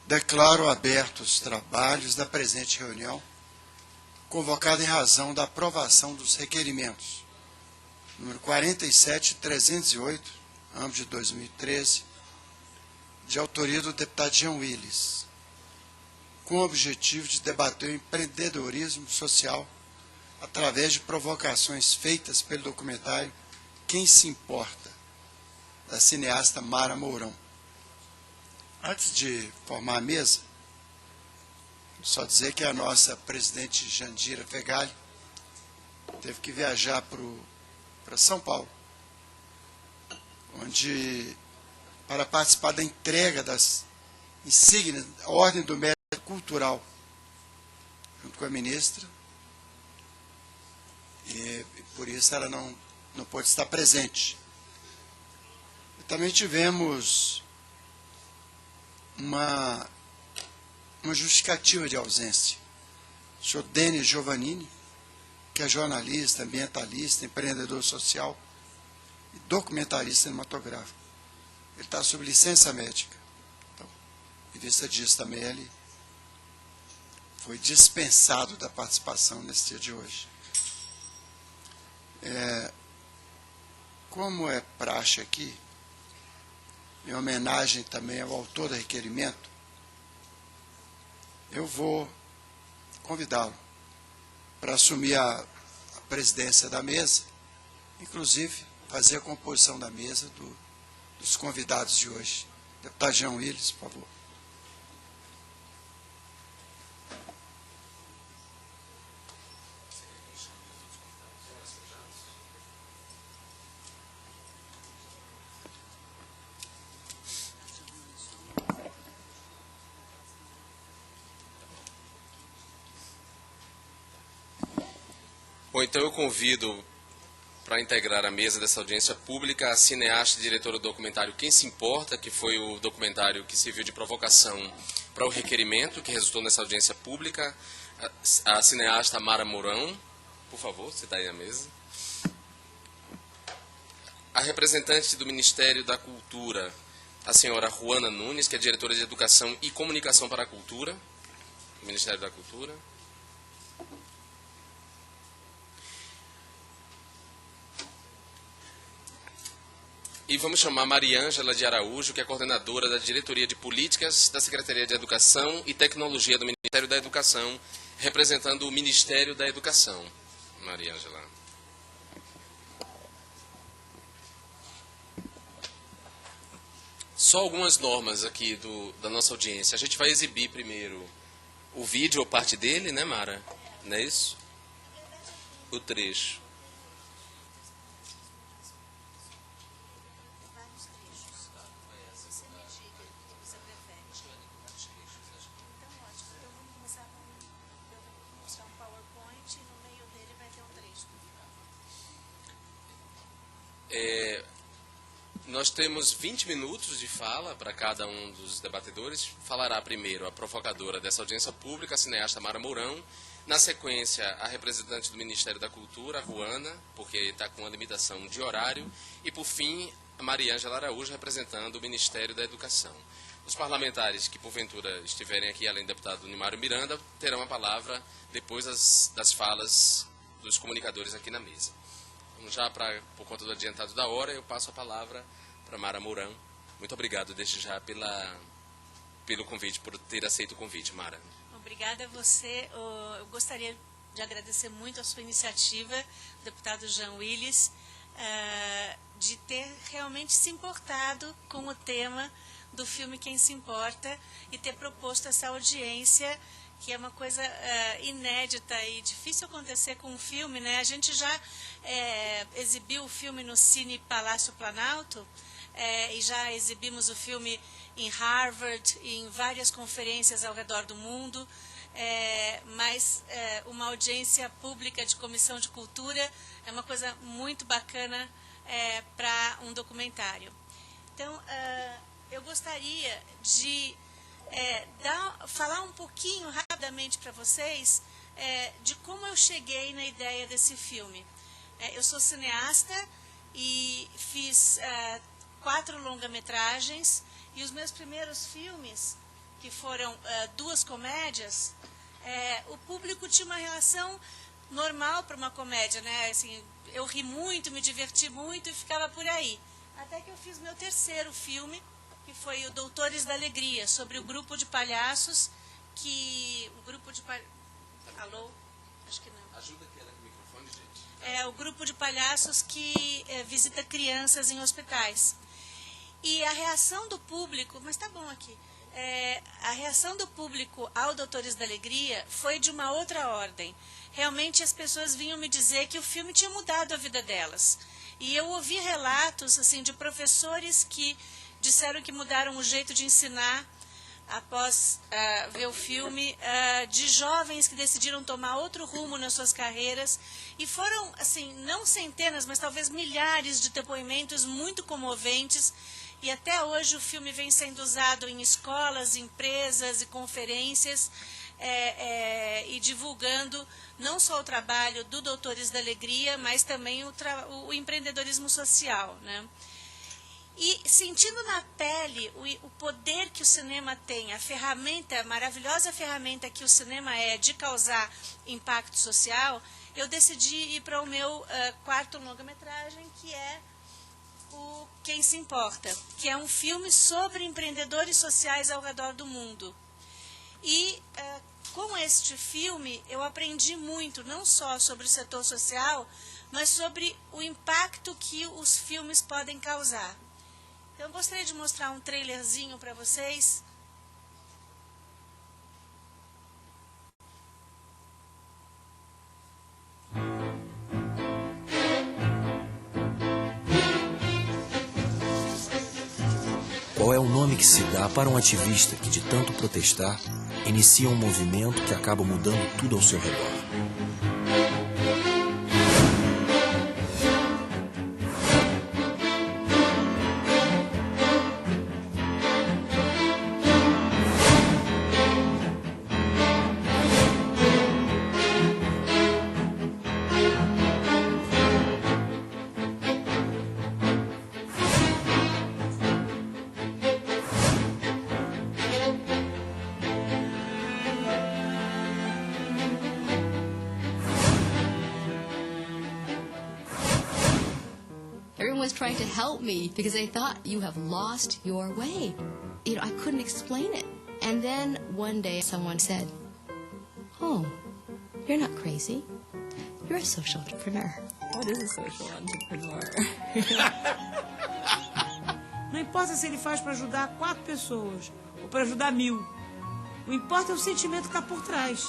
Declaro abertos os trabalhos da presente reunião, convocada em razão da aprovação dos requerimentos número 47.308, âmbito de 2013, de autoria do deputado Jean Willis, com o objetivo de debater o empreendedorismo social através de provocações feitas pelo documentário Quem se Importa, da cineasta Mara Mourão. Antes de formar a mesa, só dizer que a nossa presidente Jandira Fegali teve que viajar para São Paulo, para participar da entrega das insígnias da Ordem do Mérito Cultural, junto com a ministra, e por isso ela não pôde estar presente. E também tivemos uma justificativa de ausência. O senhor Denis Giovannini, que é jornalista, ambientalista, empreendedor social e documentarista cinematográfico. Ele está sob licença médica. Então, em vista disso também ele foi dispensado da participação nesse dia de hoje. Como é praxe aqui, em homenagem também ao autor do requerimento, eu vou convidá-lo para assumir a presidência da mesa, inclusive fazer a composição da mesa dos convidados de hoje. Deputado Jean Willis, por favor. Bom, então eu convido para integrar a mesa dessa audiência pública a cineasta e diretora do documentário Quem se Importa, que foi o documentário que serviu de provocação para o requerimento que resultou nessa audiência pública, a cineasta Mara Mourão. Por favor, você está aí na mesa. A representante do Ministério da Cultura, a senhora Juana Nunes, que é diretora de Educação e Comunicação para a Cultura, do Ministério da Cultura. E vamos chamar Mariângela de Araújo, que é coordenadora da Diretoria de Políticas da Secretaria de Educação e Tecnologia do Ministério da Educação, representando o Ministério da Educação. Mariângela. Só algumas normas aqui da nossa audiência. A gente vai exibir primeiro o vídeo ou parte dele, né, Mara? Não é isso? O trecho. Nós temos 20 minutos de fala para cada um dos debatedores. Falará primeiro a provocadora dessa audiência pública, a cineasta Mara Mourão. Na sequência, a representante do Ministério da Cultura, a Juana, porque está com uma limitação de horário. E, por fim, a Mariângela Araújo, representando o Ministério da Educação. Os parlamentares que, porventura, estiverem aqui, além do deputado Nimário Miranda, terão a palavra depois das falas dos comunicadores aqui na mesa. Já por conta do adiantado da hora, eu passo a palavra para Mara Mourão. Muito obrigado desde já pelo convite, por ter aceito o convite, Mara. Obrigada a você. Eu gostaria de agradecer muito a sua iniciativa, deputado Jean Willis, de ter realmente se importado com o tema do filme Quem se Importa e ter proposto essa audiência, que é uma coisa inédita e difícil acontecer com um filme, né? A gente já exibiu o filme no Cine Palácio Planalto e já exibimos o filme em Harvard e em várias conferências ao redor do mundo, mas uma audiência pública de Comissão de Cultura é uma coisa muito bacana para um documentário. Então, eu gostaria de falar um pouquinho rapidamente para vocês de como eu cheguei na ideia desse filme. Eu sou cineasta e fiz 4 longa-metragens, e os meus primeiros filmes, que foram 2 comédias, o público tinha uma relação normal para uma comédia, né? Assim, eu ri muito, me diverti muito e ficava por aí. Até que eu fiz meu terceiro filme, que foi o Doutores da Alegria, sobre o grupo de palhaços Alô? Acho que não. Ajuda aqui com o microfone, gente. O grupo de palhaços que visita crianças em hospitais. E a reação do público, mas tá bom aqui, a reação do público ao Doutores da Alegria foi de uma outra ordem. Realmente as pessoas vinham me dizer que o filme tinha mudado a vida delas. E eu ouvi relatos assim, de professores que disseram que mudaram o jeito de ensinar após ver o filme, de jovens que decidiram tomar outro rumo nas suas carreiras. E foram, assim, não centenas, mas talvez milhares de depoimentos muito comoventes. E até hoje o filme vem sendo usado em escolas, empresas e conferências, e divulgando não só o trabalho do Doutores da Alegria, mas também o empreendedorismo social, né? E sentindo na pele o poder que o cinema tem, a maravilhosa ferramenta que o cinema é de causar impacto social, eu decidi ir para o meu 4º longa-metragem, que é o Quem Se Importa, que é um filme sobre empreendedores sociais ao redor do mundo. E com este filme eu aprendi muito, não só sobre o setor social, mas sobre o impacto que os filmes podem causar. Então, eu gostaria de mostrar um trailerzinho para vocês. Qual é o nome que se dá para um ativista que, de tanto protestar, inicia um movimento que acaba mudando tudo ao seu redor? Everyone's trying to help me because they thought, you have lost your way. You know, I couldn't explain it. And then one day someone said, oh, you're not crazy. You're a social entrepreneur. What is a social entrepreneur? Não importa se ele faz para ajudar 4 pessoas ou para ajudar 1000. O importa é o sentimento que está por trás.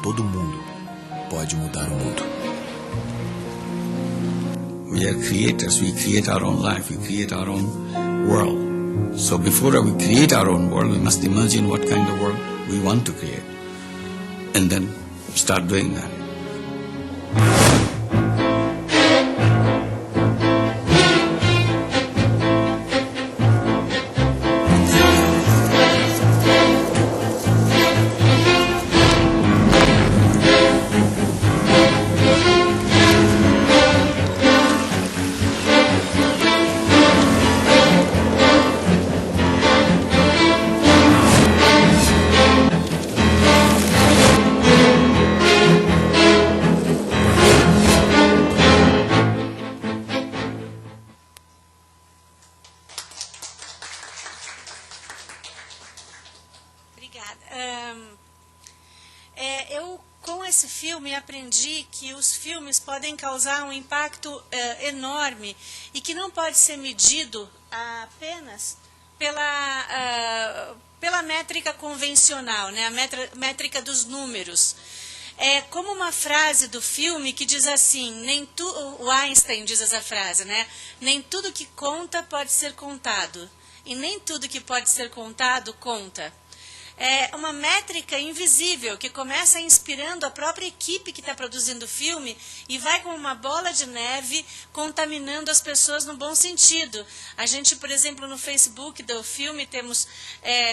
Todo mundo pode mudar o mundo. We are creators. We create our own life. We create our own world. So before we create our own world, we must imagine what kind of world we want to create. And then start doing that. Eu, com esse filme, aprendi que os filmes podem causar um impacto enorme e que não pode ser medido apenas pela métrica convencional, né? A métrica dos números. É como uma frase do filme que diz assim, o Einstein diz essa frase, né? Nem tudo que conta pode ser contado, e nem tudo que pode ser contado conta. É uma métrica invisível que começa inspirando a própria equipe que está produzindo o filme e vai como uma bola de neve contaminando as pessoas no bom sentido. A gente, por exemplo, no Facebook do filme temos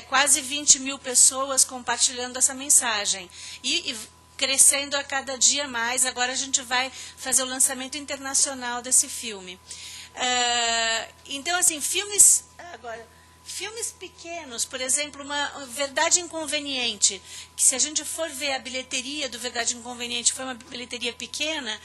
quase 20.000 pessoas compartilhando essa mensagem e crescendo a cada dia mais. Agora a gente vai fazer o lançamento internacional desse filme. Então, assim, filmes pequenos, por exemplo, uma Verdade Inconveniente, que se a gente for ver a bilheteria do Verdade Inconveniente, foi uma bilheteria pequena,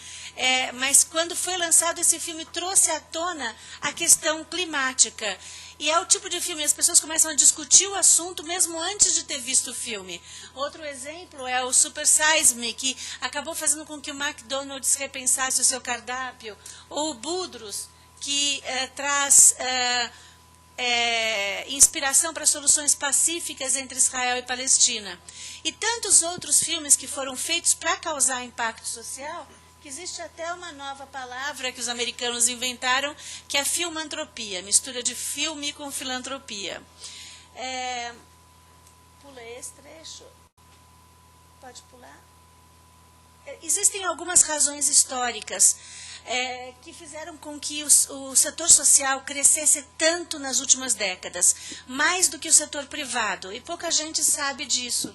mas quando foi lançado esse filme trouxe à tona a questão climática. E é o tipo de filme, as pessoas começam a discutir o assunto mesmo antes de ter visto o filme. Outro exemplo é o Super Size Me, que acabou fazendo com que o McDonald's repensasse o seu cardápio, ou o Budrus, que traz inspiração para soluções pacíficas entre Israel e Palestina. E tantos outros filmes que foram feitos para causar impacto social, que existe até uma nova palavra que os americanos inventaram, que é a filmantropia, mistura de filme com filantropia. Pula esse trecho. Pode pular? Existem algumas razões históricas que fizeram com que o setor social crescesse tanto nas últimas décadas, mais do que o setor privado, e pouca gente sabe disso.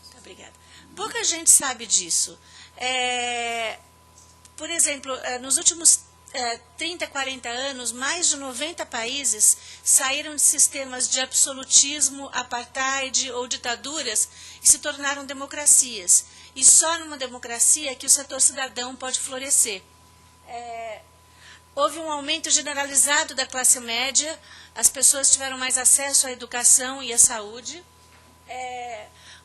Muito obrigada. Pouca gente sabe disso. Por exemplo, nos últimos 30, 40 anos, mais de 90 países saíram de sistemas de absolutismo, apartheid ou ditaduras e se tornaram democracias. E só numa democracia é que o setor cidadão pode florescer. Houve um aumento generalizado da classe média, as pessoas tiveram mais acesso à educação e à saúde.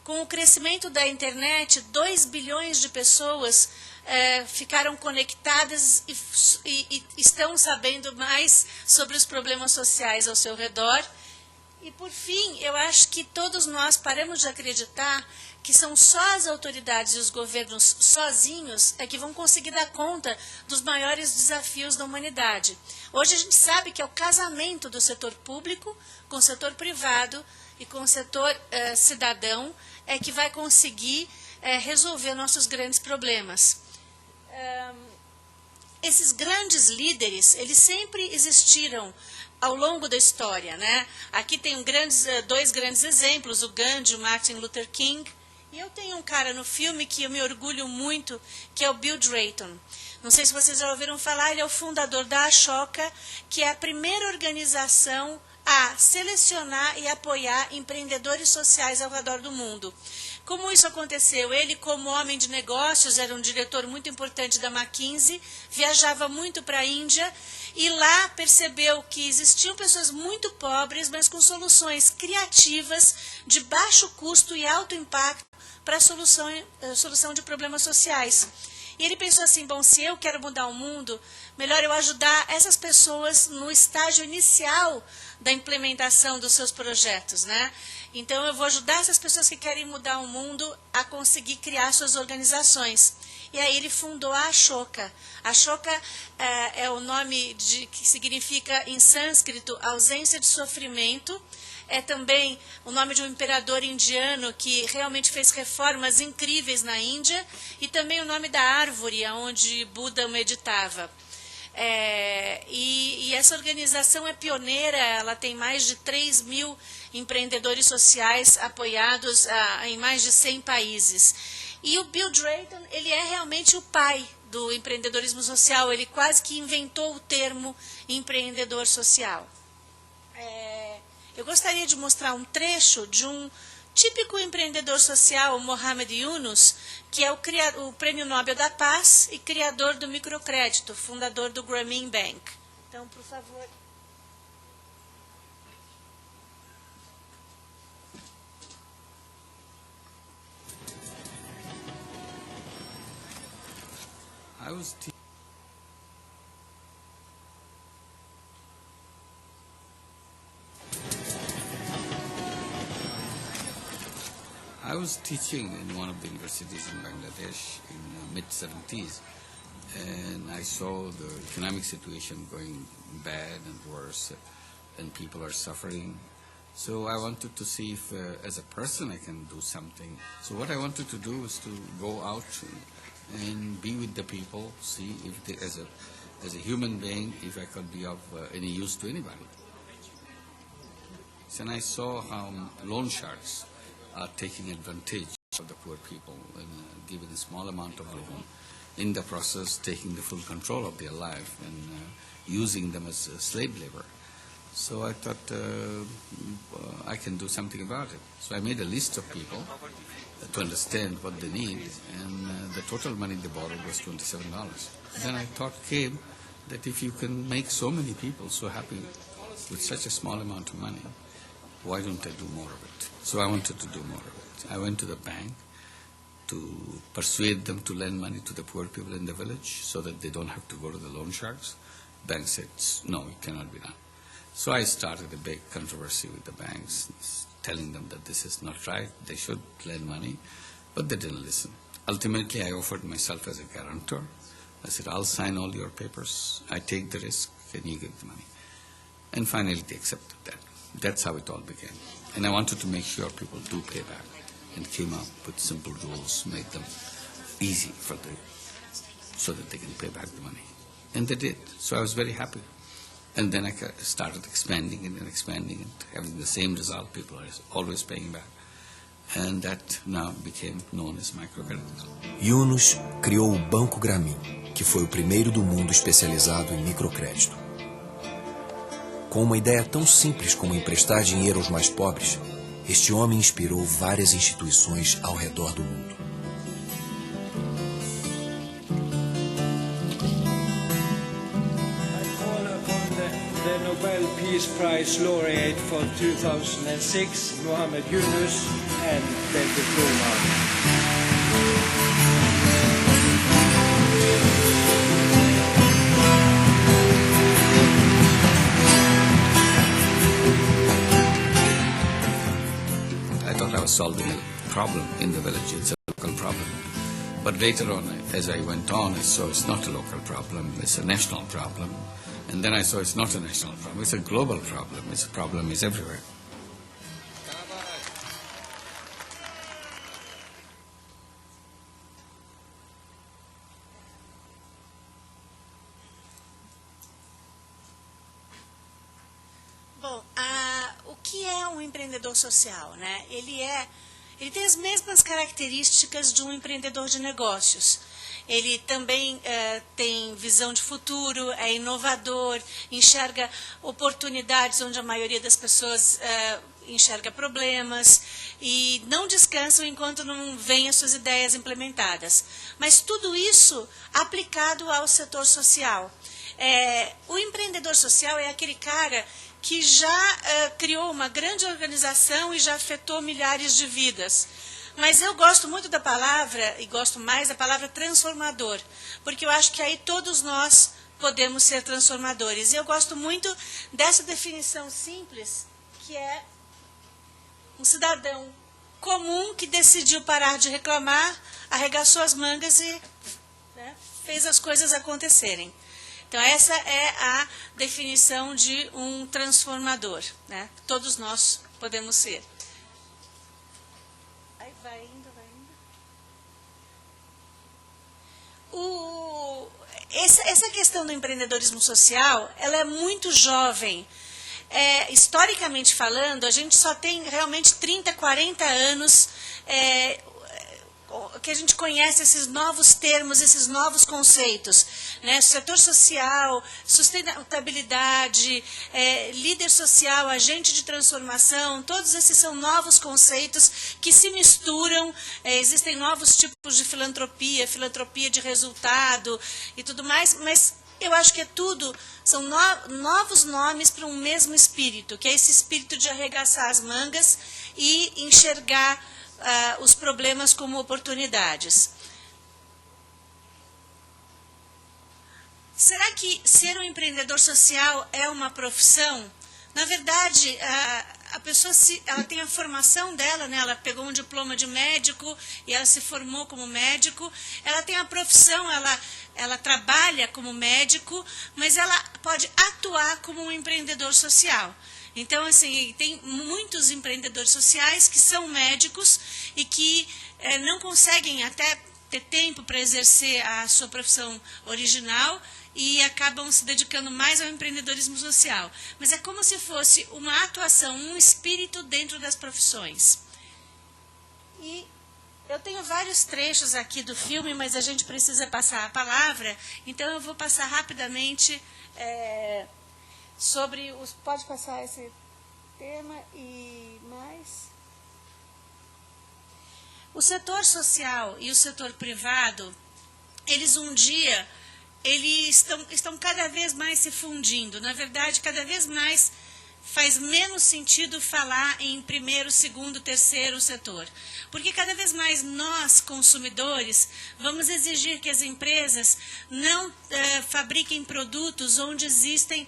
Com o crescimento da internet, 2 bilhões de pessoas ficaram conectadas e estão sabendo mais sobre os problemas sociais ao seu redor. E, por fim, eu acho que todos nós paramos de acreditar que são só as autoridades e os governos sozinhos que vão conseguir dar conta dos maiores desafios da humanidade. Hoje a gente sabe que é o casamento do setor público com o setor privado e com o setor cidadão que vai conseguir resolver nossos grandes problemas. Esses grandes líderes, eles sempre existiram ao longo da história, né? Aqui tem dois grandes exemplos, o Gandhi e o Martin Luther King. E eu tenho um cara no filme que eu me orgulho muito, que é o Bill Drayton. Não sei se vocês já ouviram falar, ele é o fundador da Ashoka, que é a primeira organização a selecionar e apoiar empreendedores sociais ao redor do mundo. Como isso aconteceu? Ele, como homem de negócios, era um diretor muito importante da McKinsey, viajava muito para a Índia e lá percebeu que existiam pessoas muito pobres, mas com soluções criativas, de baixo custo e alto impacto para a solução de problemas sociais. E ele pensou assim, bom, se eu quero mudar o mundo, melhor eu ajudar essas pessoas no estágio inicial da implementação dos seus projetos, né? Então eu vou ajudar essas pessoas que querem mudar o mundo a conseguir criar suas organizações. E aí ele fundou a Ashoka. Ashoka é o nome que significa em sânscrito ausência de sofrimento. É também o nome de um imperador indiano que realmente fez reformas incríveis na Índia, e também o nome da árvore onde Buda meditava. E essa organização é pioneira, ela tem mais de 3 mil empreendedores sociais apoiados em mais de 100 países. E o Bill Drayton, ele é realmente o pai do empreendedorismo social, ele quase que inventou o termo empreendedor social. Eu gostaria de mostrar um trecho de um típico empreendedor social, o Mohamed Yunus, que é o Prêmio Nobel da Paz e criador do microcrédito, fundador do Grameen Bank. Então, por favor. I was teaching in one of the universities in Bangladesh in the mid-70s, and I saw the economic situation going bad and worse, and people are suffering. So I wanted to see if, as a person, I can do something. So what I wanted to do was to go out and be with the people, see if, as a human being, if I could be of any use to anybody. And I saw how loan sharks are taking advantage of the poor people and giving a small amount of loan in the process taking the full control of their life and using them as slave labor. So I thought I can do something about it. So I made a list of people to understand what they need, and the total money they borrowed was $27. Then I thought came that if you can make so many people so happy with such a small amount of money, why don't I do more of it? So I wanted to do more of it. I went to the bank to persuade them to lend money to the poor people in the village so that they don't have to go to the loan sharks. Bank said, no, it cannot be done. So I started a big controversy with the banks, telling them that this is not right, they should lend money, but they didn't listen. Ultimately, I offered myself as a guarantor. I said, I'll sign all your papers, I take the risk, and you give the money. And finally, they accepted that. That's how it all began. And I wanted to make sure people do pay back, and came up with simple rules, made them easy for them, so that they can pay back the money. And they did. So I was very happy. And then I started expanding it and expanding it, having the same result. People are always paying back. And that now became known as microcredit. Yunus criou o Banco Grameen, que foi o primeiro do mundo especializado em microcrédito. Com uma ideia tão simples como emprestar dinheiro aos mais pobres, este homem inspirou várias instituições ao redor do mundo. The Nobel Peace Prize laureate for 2006, Muhammad Yunus, and David Bowman. I thought I was solving a problem in the village. It's a local problem. But later on, as I went on, I saw it's not a local problem, it's a national problem. And then I saw it's not a national problem, it's a global problem. It's a problem is everywhere. Bom, o que é um empreendedor social, né? Ele tem as mesmas características de um empreendedor de negócios. Ele também tem visão de futuro, é inovador, enxerga oportunidades onde a maioria das pessoas enxerga problemas e não descansam enquanto não vêm as suas ideias implementadas. Mas tudo isso aplicado ao setor social. O empreendedor social é aquele cara que já criou uma grande organização e já afetou milhares de vidas. Mas eu gosto muito da palavra, e gosto mais da palavra transformador, porque eu acho que aí todos nós podemos ser transformadores. E eu gosto muito dessa definição simples, que é um cidadão comum que decidiu parar de reclamar, arregaçou as mangas e fez as coisas acontecerem. Então, essa é a definição de um transformador, né? Todos nós podemos ser. Aí vai indo. Essa questão do empreendedorismo social, ela é muito jovem. Historicamente falando, a gente só tem realmente 30, 40 anos que a gente conhece esses novos termos, esses novos conceitos, né? Setor social, sustentabilidade, líder social, agente de transformação, todos esses são novos conceitos que se misturam, existem novos tipos de filantropia de resultado e tudo mais, mas eu acho que são novos nomes para um mesmo espírito, que é esse espírito de arregaçar as mangas e enxergar os problemas como oportunidades. Será que ser um empreendedor social é uma profissão? Na verdade, a pessoa ela tem a formação dela, né? Ela pegou um diploma de médico e ela se formou como médico. Ela tem a profissão, ela trabalha como médico, mas ela pode atuar como um empreendedor social. Então, assim, tem muitos empreendedores sociais que são médicos e que não conseguem até ter tempo para exercer a sua profissão original e acabam se dedicando mais ao empreendedorismo social. Mas é como se fosse uma atuação, um espírito dentro das profissões. E Eu tenho vários trechos aqui do filme, mas a gente precisa passar a palavra, então eu vou passar rapidamente sobre os... Pode passar esse tema e mais? O setor social e o setor privado, eles um dia, estão cada vez mais se fundindo. Na verdade, cada vez mais faz menos sentido falar em primeiro, segundo, terceiro setor. Porque cada vez mais nós, consumidores, vamos exigir que as empresas não fabriquem produtos onde existem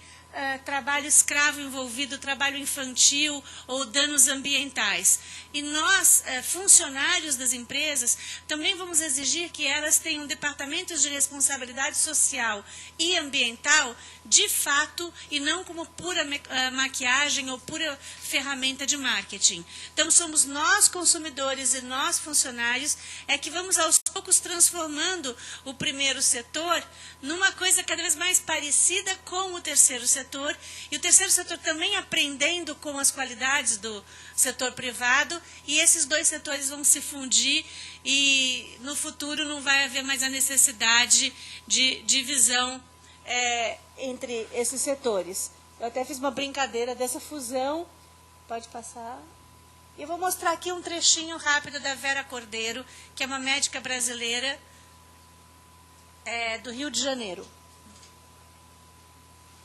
trabalho escravo envolvido, trabalho infantil ou danos ambientais. E nós, funcionários das empresas, também vamos exigir que elas tenham departamentos de responsabilidade social e ambiental de fato e não como pura maquiagem ou pura ferramenta de marketing. Então, somos nós, consumidores, e nós, funcionários, que vamos aos poucos transformando o primeiro setor numa coisa cada vez mais parecida com o terceiro setor, e o terceiro setor também aprendendo com as qualidades do setor privado, e esses dois setores vão se fundir e no futuro não vai haver mais a necessidade de divisão entre esses setores. Eu até fiz uma brincadeira dessa fusão. Pode passar. E eu vou mostrar aqui um trechinho rápido da Vera Cordeiro, que é uma médica brasileira do Rio de Janeiro.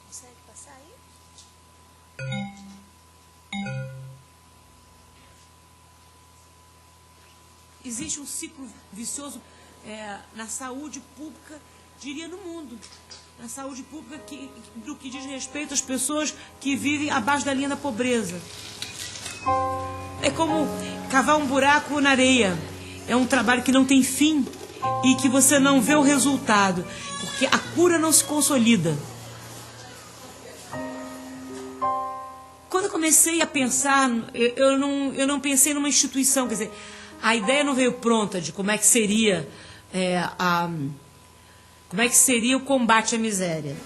Consegue passar aí? Existe um ciclo vicioso na saúde pública, diria no mundo. Na saúde pública do que diz respeito às pessoas que vivem abaixo da linha da pobreza. É como cavar um buraco na areia. É um trabalho que não tem fim e que você não vê o resultado, porque a cura não se consolida. Quando eu comecei a pensar, eu não pensei numa instituição, quer dizer, a ideia não veio pronta de como é que seria o combate à miséria.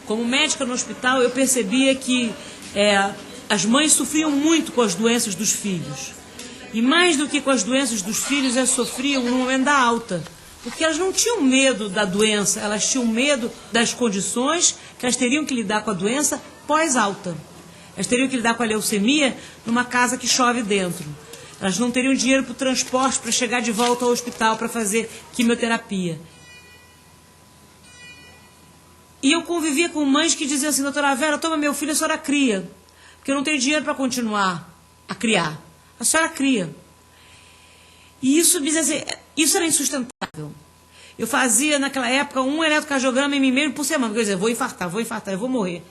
Como médica no hospital, eu percebia que as mães sofriam muito com as doenças dos filhos. E mais do que com as doenças dos filhos, elas sofriam no momento da alta. Porque elas não tinham medo da doença, elas tinham medo das condições que elas teriam que lidar com a doença pós-alta. Elas teriam que lidar com a leucemia numa casa que chove dentro. Elas não teriam dinheiro para o transporte para chegar de volta ao hospital para fazer quimioterapia. E eu convivia com mães que diziam assim: doutora Vera, toma meu filho, a senhora cria, porque eu não tenho dinheiro para continuar a criar. A senhora cria. E isso me dizia assim, isso era insustentável. Eu fazia, naquela época, um eletrocardiograma em mim mesmo por semana. Quer dizer, vou infartar, eu vou morrer.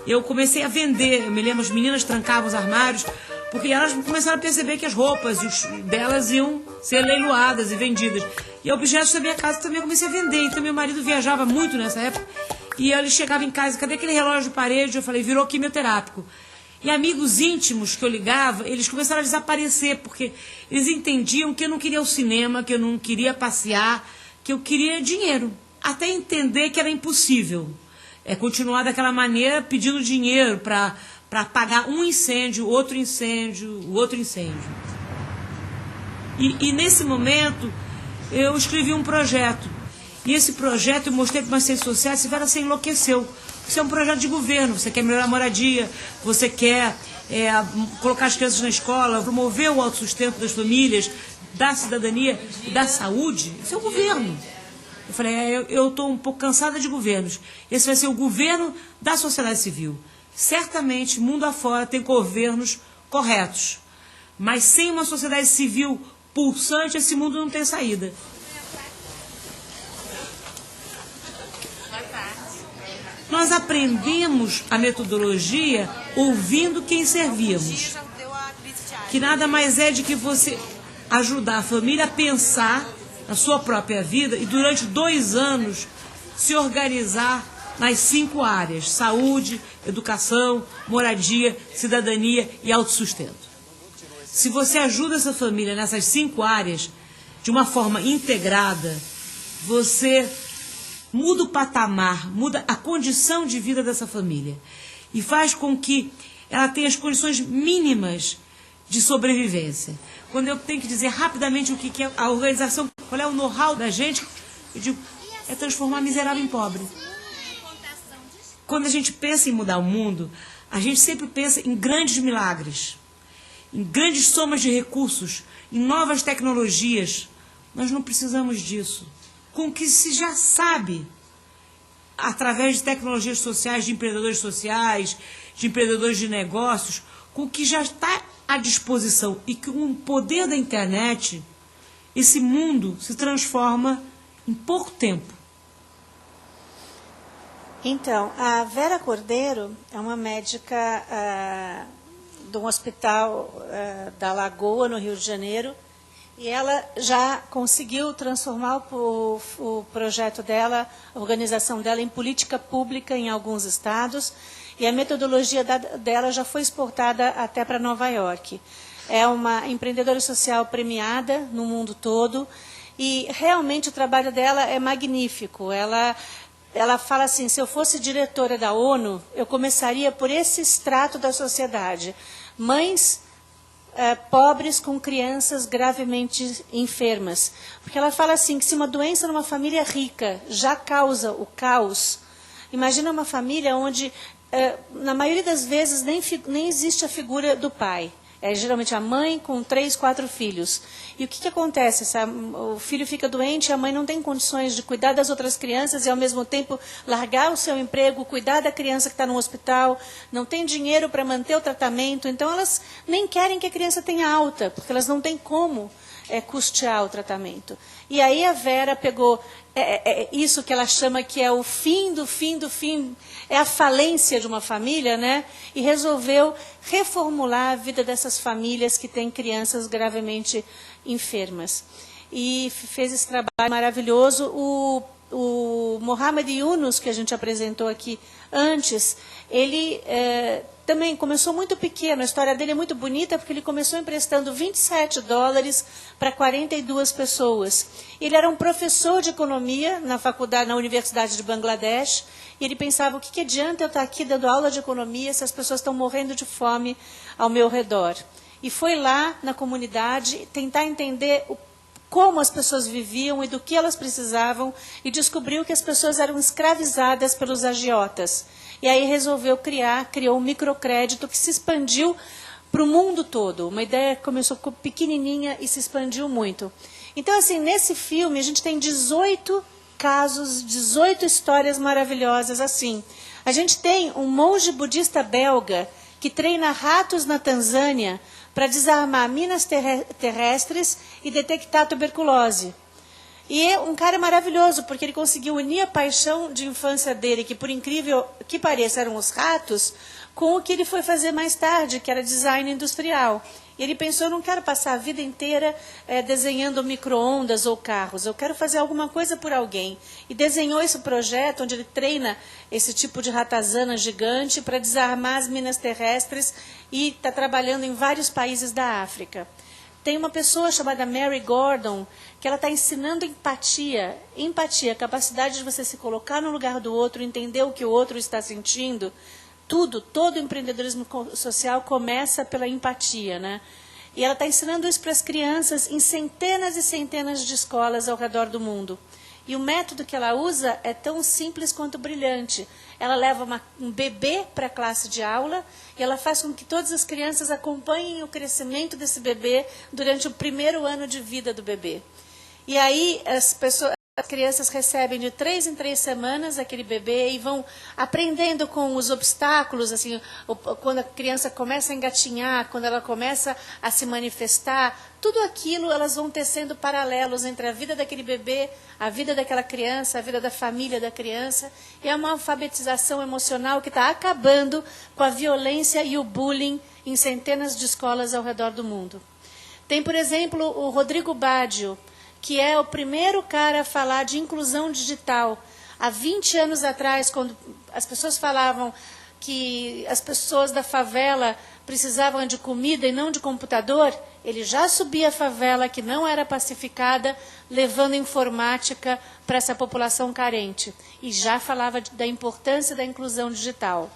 Eu comecei a vender, eu me lembro, as meninas trancavam os armários, porque elas começaram a perceber que as roupas delas iam ser leiloadas e vendidas. E objetos da minha casa também eu comecei a vender. Então meu marido viajava muito nessa época, e ele chegava em casa, cadê aquele relógio de parede? Eu falei, virou quimioterápico. E amigos íntimos que eu ligava, eles começaram a desaparecer, porque eles entendiam que eu não queria o cinema, que eu não queria passear, que eu queria dinheiro. Até entender que era impossível continuar daquela maneira, pedindo dinheiro para apagar um incêndio, outro incêndio, outro incêndio. E nesse momento, eu escrevi um projeto. E esse projeto eu mostrei para as redes sociais, e Vera, você enlouqueceu. Isso é um projeto de governo, você quer melhorar a moradia, você quer colocar as crianças na escola, promover o autossustento das famílias, da cidadania e da saúde. Isso é o governo. Eu falei, eu estou um pouco cansada de governos. Esse vai ser o governo da sociedade civil. Certamente, mundo afora tem governos corretos, mas sem uma sociedade civil pulsante, esse mundo não tem saída. Nós aprendemos a metodologia ouvindo quem servíamos, que nada mais é de que você ajudar a família a pensar na sua própria vida e durante 2 anos se organizar nas 5 áreas: saúde, educação, moradia, cidadania e autossustento. Se você ajuda essa família nessas 5 áreas de uma forma integrada, você muda o patamar, muda a condição de vida dessa família e faz com que ela tenha as condições mínimas de sobrevivência. Quando eu tenho que dizer rapidamente o que é a organização, qual é o know-how da gente, eu digo, é transformar miserável em pobre. Quando a gente pensa em mudar o mundo, a gente sempre pensa em grandes milagres, em grandes somas de recursos, em novas tecnologias. Nós não precisamos disso. Com o que se já sabe, através de tecnologias sociais, de empreendedores sociais, de empreendedores de negócios, com o que já está à disposição e com o poder da internet, esse mundo se transforma em pouco tempo. Então, a Vera Cordeiro é uma médica de um hospital da Lagoa, no Rio de Janeiro, e ela já conseguiu transformar o projeto dela, a organização dela, em política pública em alguns estados, e a metodologia dela já foi exportada até para Nova York. É uma empreendedora social premiada no mundo todo, e realmente o trabalho dela é magnífico. Ela fala assim, se eu fosse diretora da ONU, eu começaria por esse extrato da sociedade. Mães pobres com crianças gravemente enfermas. Porque ela fala assim, que se uma doença numa família rica já causa o caos, imagina uma família onde, na maioria das vezes, nem existe a figura do pai. É geralmente a mãe com 3, 4 filhos. E o que acontece? O filho fica doente, a mãe não tem condições de cuidar das outras crianças e, ao mesmo tempo, largar o seu emprego, cuidar da criança que está no hospital, não tem dinheiro para manter o tratamento. Então, elas nem querem que a criança tenha alta, porque elas não têm como custear o tratamento. E aí a Vera pegou isso que ela chama que é o fim do fim do fim, é a falência de uma família, né? E resolveu reformular a vida dessas famílias que têm crianças gravemente enfermas. E fez esse trabalho maravilhoso. O Mohamed Yunus, que a gente apresentou aqui antes, ele também começou muito pequeno. A história dele é muito bonita, porque ele começou emprestando $27 para 42 pessoas. Ele era um professor de economia na Universidade de Bangladesh, e ele pensava, o que adianta eu estar aqui dando aula de economia se as pessoas estão morrendo de fome ao meu redor? E foi lá na comunidade tentar entender como as pessoas viviam e do que elas precisavam, e descobriu que as pessoas eram escravizadas pelos agiotas. E aí criou um microcrédito que se expandiu para o mundo todo. Uma ideia que começou pequenininha e se expandiu muito. Então, assim, nesse filme a gente tem 18 casos, 18 histórias maravilhosas assim. A gente tem um monge budista belga que treina ratos na Tanzânia para desarmar minas terrestres e detectar tuberculose. E é um cara maravilhoso, porque ele conseguiu unir a paixão de infância dele, que por incrível que pareça eram os ratos, com o que ele foi fazer mais tarde, que era design industrial. E ele pensou, eu não quero passar a vida inteira desenhando micro-ondas ou carros, eu quero fazer alguma coisa por alguém. E desenhou esse projeto, onde ele treina esse tipo de ratazana gigante para desarmar as minas terrestres, e está trabalhando em vários países da África. Tem uma pessoa chamada Mary Gordon, que ela está ensinando empatia. Empatia, a capacidade de você se colocar no lugar do outro, entender o que o outro está sentindo. Todo empreendedorismo social começa pela empatia, né? E ela está ensinando isso para as crianças em centenas e centenas de escolas ao redor do mundo. E o método que ela usa é tão simples quanto brilhante. Ela leva um bebê para a classe de aula e ela faz com que todas as crianças acompanhem o crescimento desse bebê durante o primeiro ano de vida do bebê. E aí as crianças recebem de 3 em 3 semanas aquele bebê e vão aprendendo com os obstáculos, assim, quando a criança começa a engatinhar, quando ela começa a se manifestar, tudo aquilo elas vão tecendo paralelos entre a vida daquele bebê, a vida daquela criança, a vida da família da criança, e é uma alfabetização emocional que está acabando com a violência e o bullying em centenas de escolas ao redor do mundo. Tem, por exemplo, o Rodrigo Baggio, que é o primeiro cara a falar de inclusão digital. Há 20 anos atrás, quando as pessoas falavam que as pessoas da favela precisavam de comida e não de computador, ele já subia a favela, que não era pacificada, levando informática para essa população carente. E já falava da importância da inclusão digital.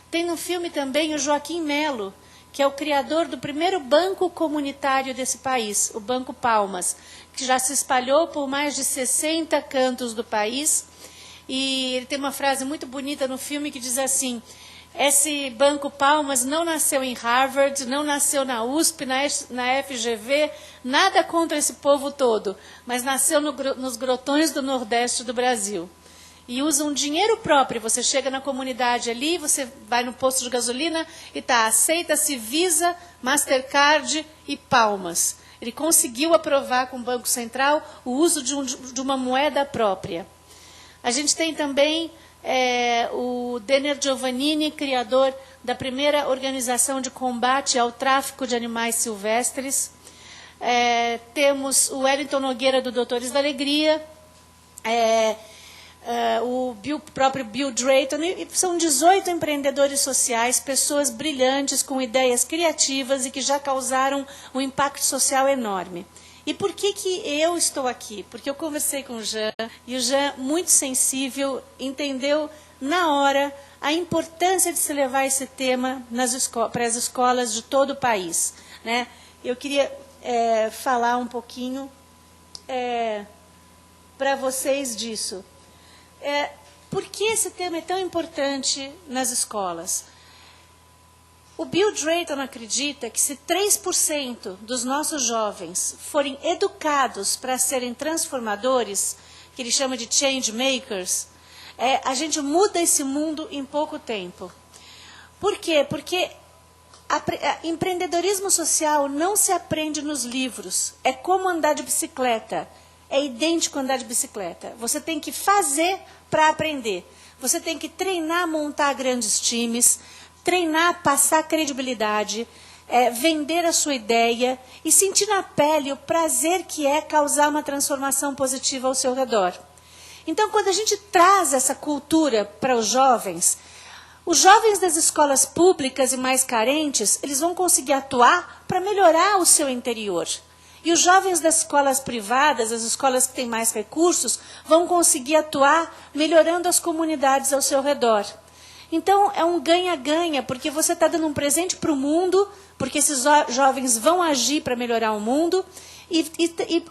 Tem no filme também o Joaquim Melo, que é o criador do primeiro banco comunitário desse país, o Banco Palmas, que já se espalhou por mais de 60 cantos do país. E ele tem uma frase muito bonita no filme que diz assim: esse Banco Palmas não nasceu em Harvard, não nasceu na USP, na FGV, nada contra esse povo todo, mas nasceu nos grotões do Nordeste do Brasil. E usa um dinheiro próprio. Você chega na comunidade ali, você vai no posto de gasolina e aceita-se Visa, Mastercard e Palmas. Ele conseguiu aprovar com o Banco Central o uso de uma moeda própria. A gente tem também o Denner Giovannini, criador da primeira organização de combate ao tráfico de animais silvestres. Temos o Wellington Nogueira, do Doutores da Alegria, o próprio Bill Drayton. E são 18 empreendedores sociais, pessoas brilhantes, com ideias criativas e que já causaram um impacto social enorme. E por que eu estou aqui? Porque eu conversei com o Jean, e o Jean, muito sensível, entendeu na hora a importância de se levar esse tema para as escolas de todo o país, né? Eu queria falar um pouquinho para vocês disso. Por que esse tema é tão importante nas escolas? O Bill Drayton acredita que se 3% dos nossos jovens forem educados para serem transformadores, que ele chama de change makers, a gente muda esse mundo em pouco tempo. Por quê? Porque empreendedorismo social não se aprende nos livros. É como andar de bicicleta. É idêntico a andar de bicicleta. Você tem que fazer para aprender. Você tem que treinar, montar grandes times, treinar, passar credibilidade, vender a sua ideia e sentir na pele o prazer que é causar uma transformação positiva ao seu redor. Então, quando a gente traz essa cultura para os jovens das escolas públicas e mais carentes, eles vão conseguir atuar para melhorar o seu interior. E os jovens das escolas privadas, as escolas que têm mais recursos, vão conseguir atuar melhorando as comunidades ao seu redor. Então, é um ganha-ganha, porque você está dando um presente para o mundo, porque esses jovens vão agir para melhorar o mundo, e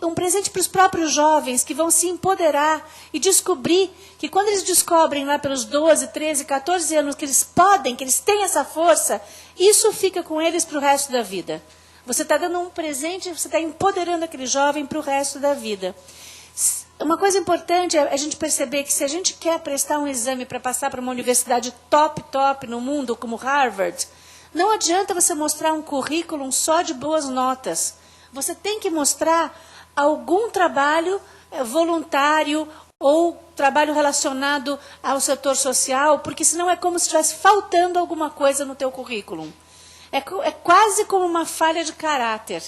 um presente para os próprios jovens, que vão se empoderar e descobrir que quando eles descobrem lá pelos 12, 13, 14 anos que eles podem, que eles têm essa força, isso fica com eles para o resto da vida. Você está dando um presente, você está empoderando aquele jovem para o resto da vida. Uma coisa importante é a gente perceber que se a gente quer prestar um exame para passar para uma universidade top no mundo, como Harvard, não adianta você mostrar um currículo só de boas notas. Você tem que mostrar algum trabalho voluntário ou trabalho relacionado ao setor social, porque senão é como se estivesse faltando alguma coisa no teu currículo. É quase como uma falha de caráter,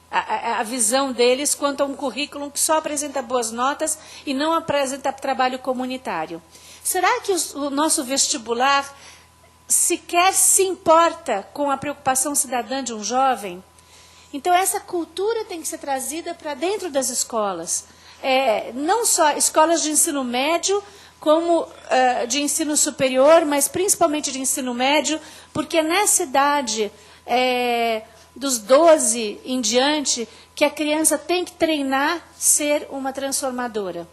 a visão deles quanto a um currículo que só apresenta boas notas e não apresenta trabalho comunitário. Será que o nosso vestibular sequer se importa com a preocupação cidadã de um jovem? Então, essa cultura tem que ser trazida para dentro das escolas. Não só escolas de ensino médio, como de ensino superior, mas principalmente de ensino médio, porque é nessa idade dos 12 em diante que a criança tem que treinar ser uma transformadora.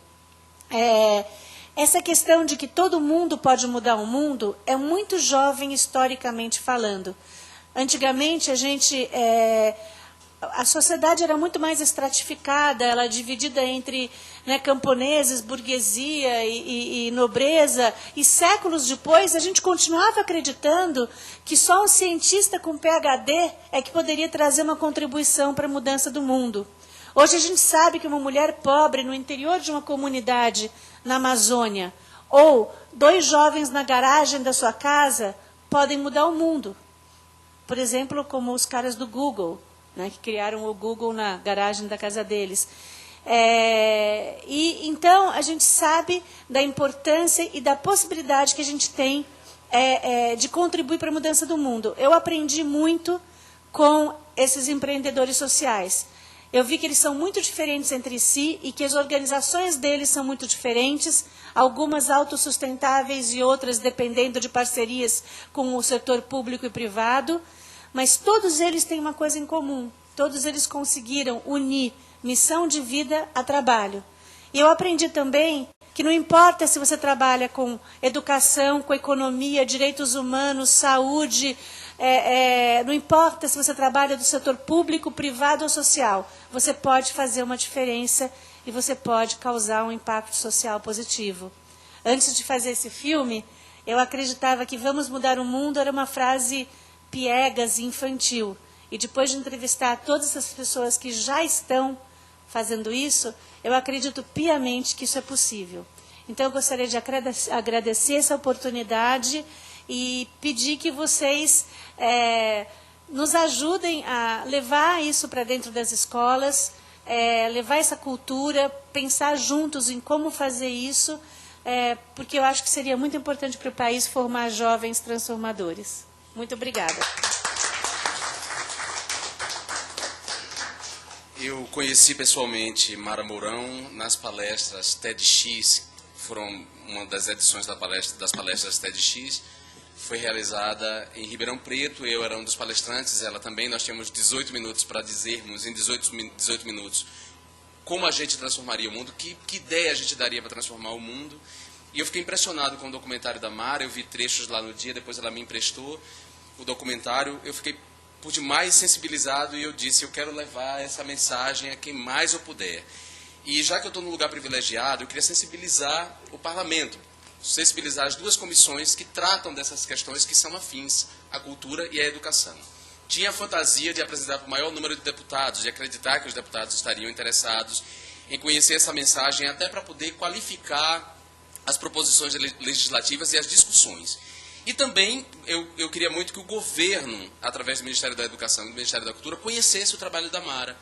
Essa questão de que todo mundo pode mudar o mundo é muito jovem historicamente falando. Antigamente, a sociedade era muito mais estratificada, ela dividida entre camponeses, burguesia e nobreza, e séculos depois a gente continuava acreditando que só um cientista com PhD é que poderia trazer uma contribuição para a mudança do mundo. Hoje a gente sabe que uma mulher pobre no interior de uma comunidade na Amazônia, ou 2 jovens na garagem da sua casa, podem mudar o mundo. Por exemplo, como os caras do Google, que criaram o Google na garagem da casa deles. E então a gente sabe da importância e da possibilidade que a gente tem de contribuir para a mudança do mundo. Eu aprendi muito com esses empreendedores sociais. Eu vi que eles são muito diferentes entre si e que as organizações deles são muito diferentes, algumas autossustentáveis e outras dependendo de parcerias com o setor público e privado. mas todos eles têm uma coisa em comum. Todos eles conseguiram unir missão de vida a trabalho. E eu aprendi também que não importa se você trabalha com educação, com economia, direitos humanos, saúde, não importa se você trabalha do setor público, privado ou social, você pode fazer uma diferença e você pode causar um impacto social positivo. Antes de fazer esse filme, eu acreditava que vamos mudar o mundo era uma frase piegas e infantil. E depois de entrevistar todas essas pessoas que já estão fazendo isso, eu acredito piamente que isso é possível. Então, eu gostaria de agradecer essa oportunidade e pedir que vocês nos ajudem a levar isso para dentro das escolas, levar essa cultura, pensar juntos em como fazer isso, porque eu acho que seria muito importante para o país formar jovens transformadores. Muito obrigada. Eu conheci pessoalmente Mara Mourão nas palestras TEDx, foram uma das edições das palestras TEDx, foi realizada em Ribeirão Preto, eu era um dos palestrantes, ela também, nós tínhamos 18 minutos para dizermos, em 18 minutos, como a gente transformaria o mundo, que ideia a gente daria para transformar o mundo. E eu fiquei impressionado com o documentário da Mara, eu vi trechos lá no dia, depois ela me emprestou o documentário, eu fiquei por demais sensibilizado e eu disse, eu quero levar essa mensagem a quem mais eu puder. E já que eu estou num lugar privilegiado, eu queria sensibilizar o parlamento, sensibilizar as duas comissões que tratam dessas questões que são afins à cultura e à educação. Tinha a fantasia de apresentar para o maior número de deputados, de acreditar que os deputados estariam interessados em conhecer essa mensagem, até para poder qualificar as proposições legislativas e as discussões. E também eu queria muito que o governo, através do Ministério da Educação e do Ministério da Cultura, conhecesse o trabalho da Mara.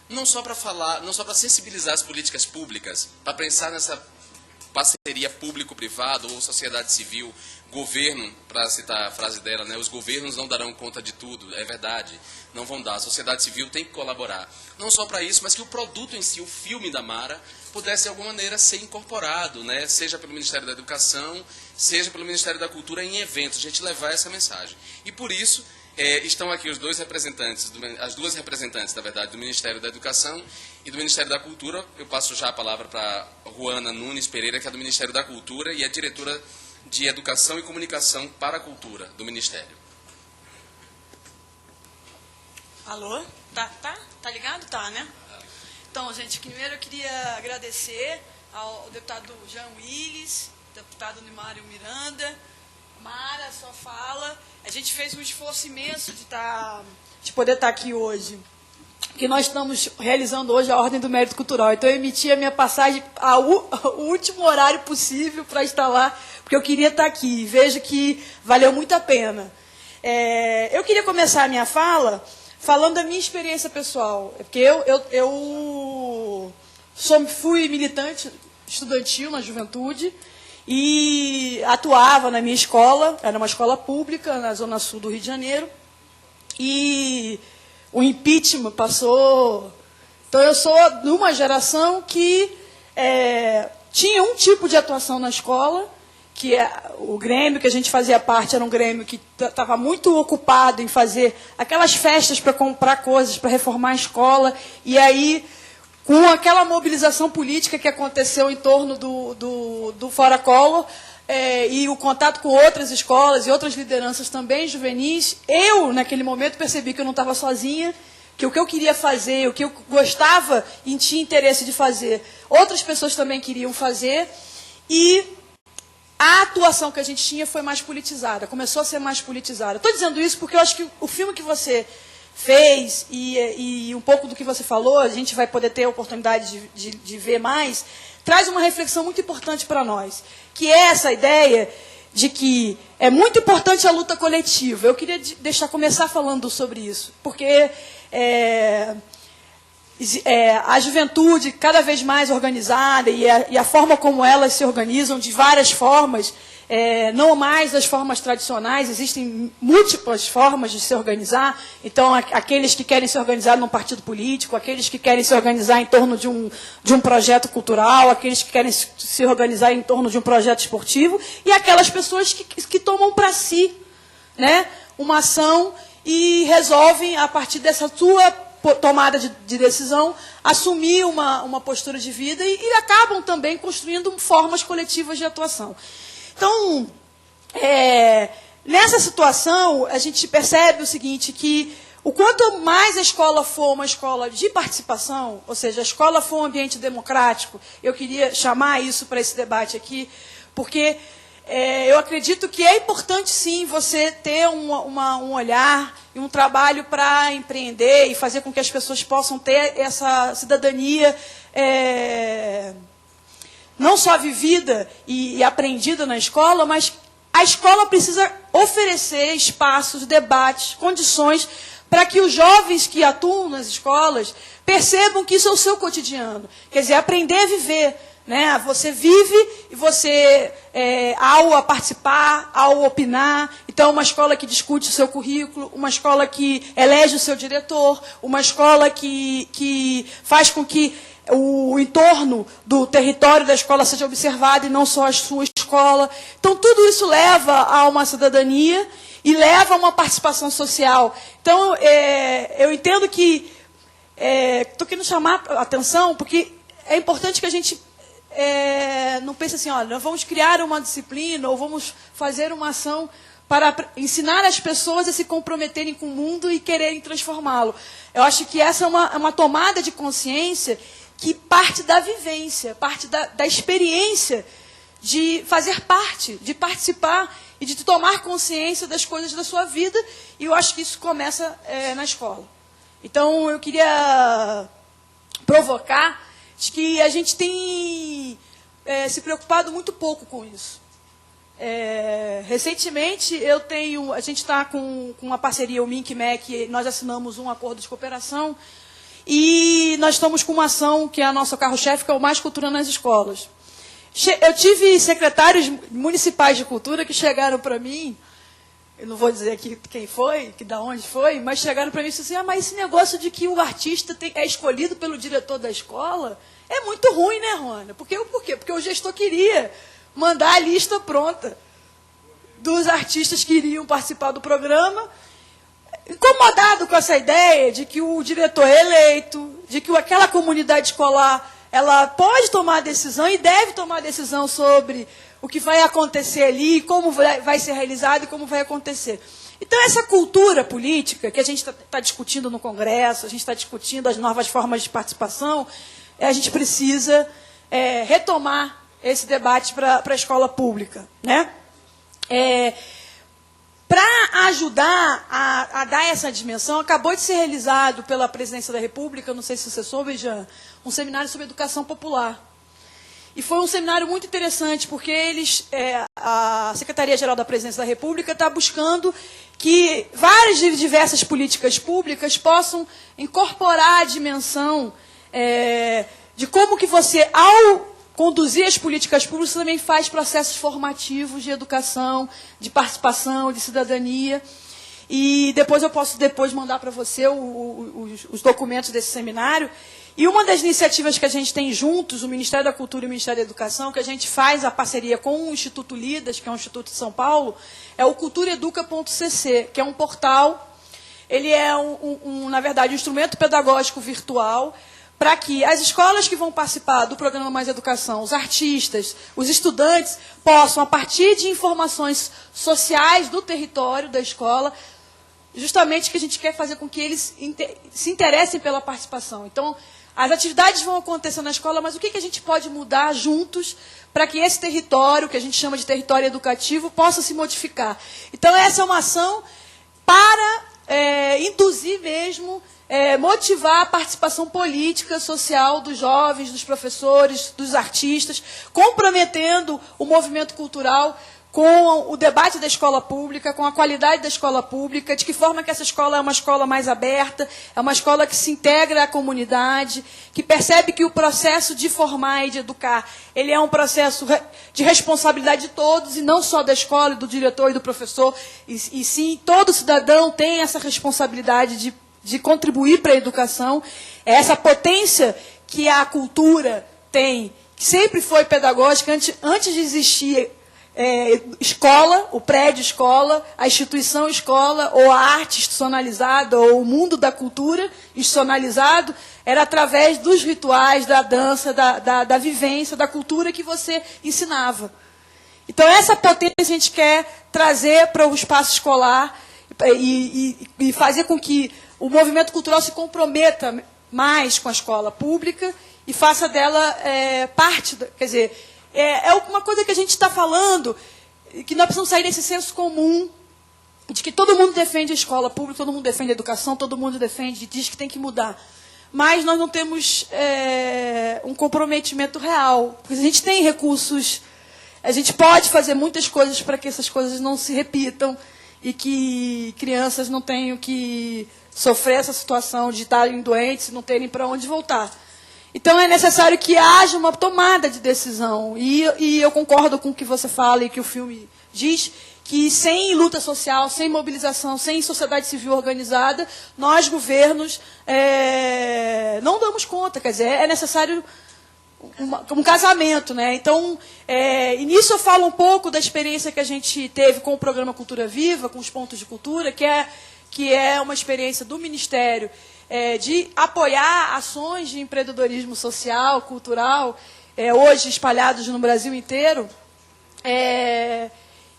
Não só para falar, não só para sensibilizar as políticas públicas, para pensar nessa parceria público-privado ou sociedade civil, governo, para citar a frase dela, né, os governos não darão conta de tudo, é verdade, não vão dar, a sociedade civil tem que colaborar. Não só para isso, mas que o produto em si, o filme da Mara, pudesse de alguma maneira ser incorporado, né, seja pelo Ministério da Educação, seja pelo Ministério da Cultura em eventos, a gente levar essa mensagem. E por isso, estão aqui os dois representantes, as duas representantes, na verdade, do Ministério da Educação e do Ministério da Cultura. Eu passo já a palavra para Juana Nunes Pereira, que é do Ministério da Cultura e é diretora de Educação e Comunicação para a Cultura do Ministério. Alô? Tá ligado? Tá, né? Então, gente, primeiro eu queria agradecer ao deputado Jean Willis, deputado Nimário Miranda, Mara, sua fala. A gente fez um esforço imenso de poder estar aqui hoje, porque nós estamos realizando hoje a Ordem do Mérito Cultural. Então, eu emiti a minha passagem ao último horário possível para estar lá, porque eu queria estar aqui. E vejo que valeu muito a pena. Eu queria começar a minha fala falando da minha experiência pessoal, porque eu fui militante estudantil na juventude e atuava na minha escola, era uma escola pública na Zona Sul do Rio de Janeiro, e o impeachment passou. Então, eu sou de uma geração que tinha um tipo de atuação na escola, que o Grêmio que a gente fazia parte era um Grêmio que estava muito ocupado em fazer aquelas festas para comprar coisas, para reformar a escola, e aí, com aquela mobilização política que aconteceu em torno do Fora Collor, e o contato com outras escolas e outras lideranças também juvenis, eu, naquele momento, percebi que eu não estava sozinha, que o que eu queria fazer, o que eu gostava e tinha interesse de fazer, outras pessoas também queriam fazer, e a atuação que a gente tinha foi mais politizada, começou a ser mais politizada. Estou dizendo isso porque eu acho que o filme que você fez e um pouco do que você falou, a gente vai poder ter a oportunidade de ver mais, traz uma reflexão muito importante para nós, que é essa ideia de que é muito importante a luta coletiva. Eu queria começar falando sobre isso, porque a juventude cada vez mais organizada e a forma como elas se organizam de várias formas, não mais as formas tradicionais, existem múltiplas formas de se organizar. Então, aqueles que querem se organizar num partido político, aqueles que querem se organizar em torno de um projeto cultural, aqueles que querem se organizar em torno de um projeto esportivo, e aquelas pessoas que tomam para si, né, uma ação e resolvem, a partir dessa sua tomada de decisão, assumir uma postura de vida e acabam também construindo formas coletivas de atuação. Então, nessa situação, a gente percebe o seguinte, que o quanto mais a escola for uma escola de participação, ou seja, a escola for um ambiente democrático, eu queria chamar isso para esse debate aqui, porque eu acredito que é importante, sim, você ter um olhar e um trabalho para empreender e fazer com que as pessoas possam ter essa cidadania não só vivida e aprendida na escola, mas a escola precisa oferecer espaços, debates, condições para que os jovens que atuam nas escolas percebam que isso é o seu cotidiano. Quer dizer, aprender a viver. Né? Você vive e você, ao participar, ao opinar, então uma escola que discute o seu currículo, uma escola que elege o seu diretor, uma escola que faz com que o entorno do território da escola seja observado e não só a sua escola. Então, tudo isso leva a uma cidadania e leva a uma participação social. Então, eu entendo que estou querendo chamar a atenção, porque é importante que a gente não pense assim, olha, nós vamos criar uma disciplina ou vamos fazer uma ação para ensinar as pessoas a se comprometerem com o mundo e quererem transformá-lo. Eu acho que essa é uma tomada de consciência que parte da vivência, parte da experiência de fazer parte, de participar e de tomar consciência das coisas da sua vida, e eu acho que isso começa na escola. Então, eu queria provocar de que a gente tem se preocupado muito pouco com isso. Recentemente, a gente está com uma parceria, o MINC-MEC, nós assinamos um acordo de cooperação, e nós estamos com uma ação que é a nossa carro-chefe, que é o Mais Cultura nas Escolas. Eu tive secretários municipais de cultura que chegaram para mim, eu não vou dizer aqui quem foi, da onde foi, mas chegaram para mim e disseram assim, mas esse negócio de que o artista é escolhido pelo diretor da escola é muito ruim, né, Rona? Por quê? Porque o gestor queria mandar a lista pronta dos artistas que iriam participar do programa, incomodado com essa ideia de que o diretor é eleito, de que aquela comunidade escolar ela pode tomar decisão e deve tomar decisão sobre o que vai acontecer ali, como vai ser realizado e como vai acontecer. Então, essa cultura política que a gente está discutindo no Congresso, a gente está discutindo as novas formas de participação, a gente precisa retomar esse debate para a escola pública, né? Para ajudar a dar essa dimensão, acabou de ser realizado pela Presidência da República, não sei se você soube, Jean, um seminário sobre educação popular. E foi um seminário muito interessante, porque a Secretaria-Geral da Presidência da República está buscando que várias e diversas políticas públicas possam incorporar a dimensão de como que você, ao conduzir as políticas públicas, também faz processos formativos de educação, de participação, de cidadania. E depois eu posso mandar para você os documentos desse seminário. E uma das iniciativas que a gente tem juntos, o Ministério da Cultura e o Ministério da Educação, que a gente faz a parceria com o Instituto Lidas, que é um instituto de São Paulo, é o culturaeduca.cc, que é um portal. Ele é, na verdade, um instrumento pedagógico virtual para que as escolas que vão participar do programa Mais Educação, os artistas, os estudantes, possam, a partir de informações sociais do território da escola, justamente que a gente quer fazer com que eles se interessem pela participação. Então, as atividades vão acontecer na escola, mas o que a gente pode mudar juntos para que esse território, que a gente chama de território educativo, possa se modificar? Então, essa é uma ação para induzir mesmo, motivar a participação política, social dos jovens, dos professores, dos artistas, comprometendo o movimento cultural com o debate da escola pública, com a qualidade da escola pública, de que forma que essa escola é uma escola mais aberta, é uma escola que se integra à comunidade, que percebe que o processo de formar e de educar, ele é um processo de responsabilidade de todos, e não só da escola, e do diretor e do professor, e sim, todo cidadão tem essa responsabilidade de contribuir para a educação. É essa potência que a cultura tem, que sempre foi pedagógica, antes de existir escola, o prédio escola, a instituição escola, ou a arte institucionalizada, ou o mundo da cultura institucionalizado, era através dos rituais, da dança, da vivência, da cultura que você ensinava. Então, essa potência a gente quer trazer para o espaço escolar e fazer com que o movimento cultural se comprometa mais com a escola pública e faça dela parte, quer dizer, é uma coisa que a gente está falando, que nós precisamos sair desse senso comum, de que todo mundo defende a escola pública, todo mundo defende a educação, todo mundo defende, diz que tem que mudar. Mas nós não temos um comprometimento real. Porque a gente tem recursos, a gente pode fazer muitas coisas para que essas coisas não se repitam e que crianças não tenham que sofrer essa situação de estarem doentes e não terem para onde voltar. Então, é necessário que haja uma tomada de decisão. E eu concordo com o que você fala e que o filme diz, que sem luta social, sem mobilização, sem sociedade civil organizada, nós, governos, não damos conta. Quer dizer, é necessário um casamento, né? Então, e nisso eu falo um pouco da experiência que a gente teve com o programa Cultura Viva, com os pontos de cultura, que é uma experiência do Ministério de apoiar ações de empreendedorismo social, cultural, hoje espalhados no Brasil inteiro.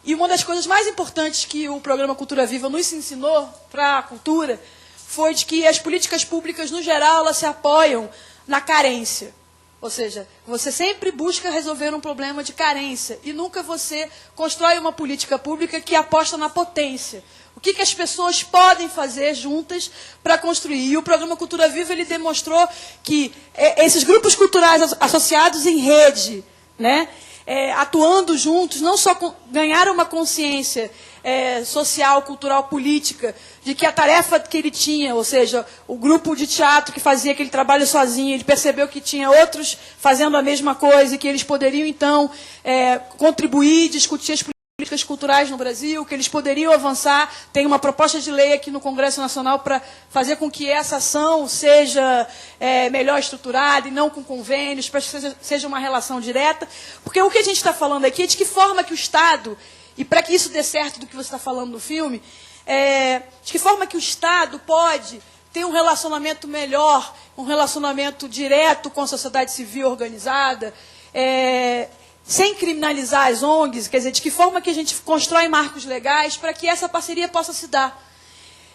E uma das coisas mais importantes que o programa Cultura Viva nos ensinou para a cultura foi de que as políticas públicas, no geral, elas se apoiam na carência. Ou seja, você sempre busca resolver um problema de carência e nunca você constrói uma política pública que aposta na potência. O que as pessoas podem fazer juntas para construir? E o programa Cultura Viva ele demonstrou que esses grupos culturais associados em rede, né, atuando juntos, não só ganharam uma consciência social, cultural, política, de que a tarefa que ele tinha, ou seja, o grupo de teatro que fazia aquele trabalho sozinho, ele percebeu que tinha outros fazendo a mesma coisa e que eles poderiam, então, contribuir, discutir as políticas culturais no Brasil, que eles poderiam avançar. Tem uma proposta de lei aqui no Congresso Nacional para fazer com que essa ação seja melhor estruturada e não com convênios, para que seja uma relação direta. Porque o que a gente está falando aqui é de que forma que o Estado, e para que isso dê certo do que você está falando no filme, de que forma que o Estado pode ter um relacionamento melhor, um relacionamento direto com a sociedade civil organizada, sem criminalizar as ONGs, quer dizer, de que forma que a gente constrói marcos legais para que essa parceria possa se dar.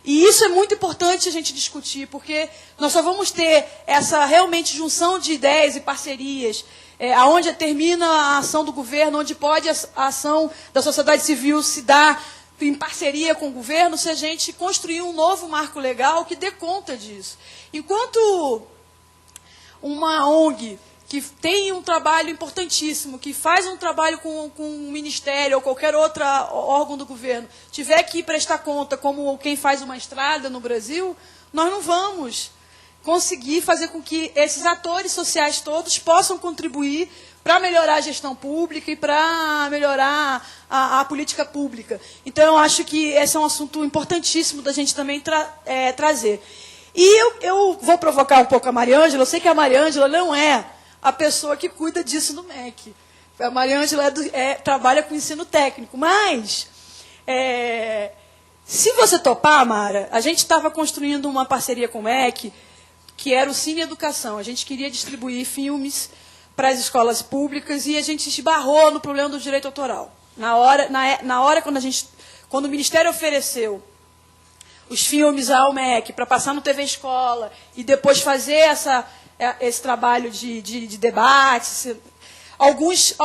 E isso é muito importante a gente discutir, porque nós só vamos ter essa realmente junção de ideias e parcerias, aonde termina a ação do governo, onde pode a ação da sociedade civil se dar em parceria com o governo, se a gente construir um novo marco legal que dê conta disso. Enquanto uma ONG que tem um trabalho importantíssimo, que faz um trabalho com um ministério ou qualquer outro órgão do governo, tiver que prestar conta como quem faz uma estrada no Brasil, nós não vamos conseguir fazer com que esses atores sociais todos possam contribuir para melhorar a gestão pública e para melhorar a política pública. Então, eu acho que esse é um assunto importantíssimo da gente também trazer. E eu vou provocar um pouco a Mariângela. Eu sei que a Mariângela não é a pessoa que cuida disso no MEC. A Mariângela trabalha com ensino técnico. Mas, se você topar, Mara, a gente estava construindo uma parceria com o MEC, que era o Cine Educação. A gente queria distribuir filmes para as escolas públicas e a gente esbarrou no problema do direito autoral. Na hora quando o Ministério ofereceu os filmes ao MEC para passar no TV Escola e depois fazer esse trabalho de debate, alguns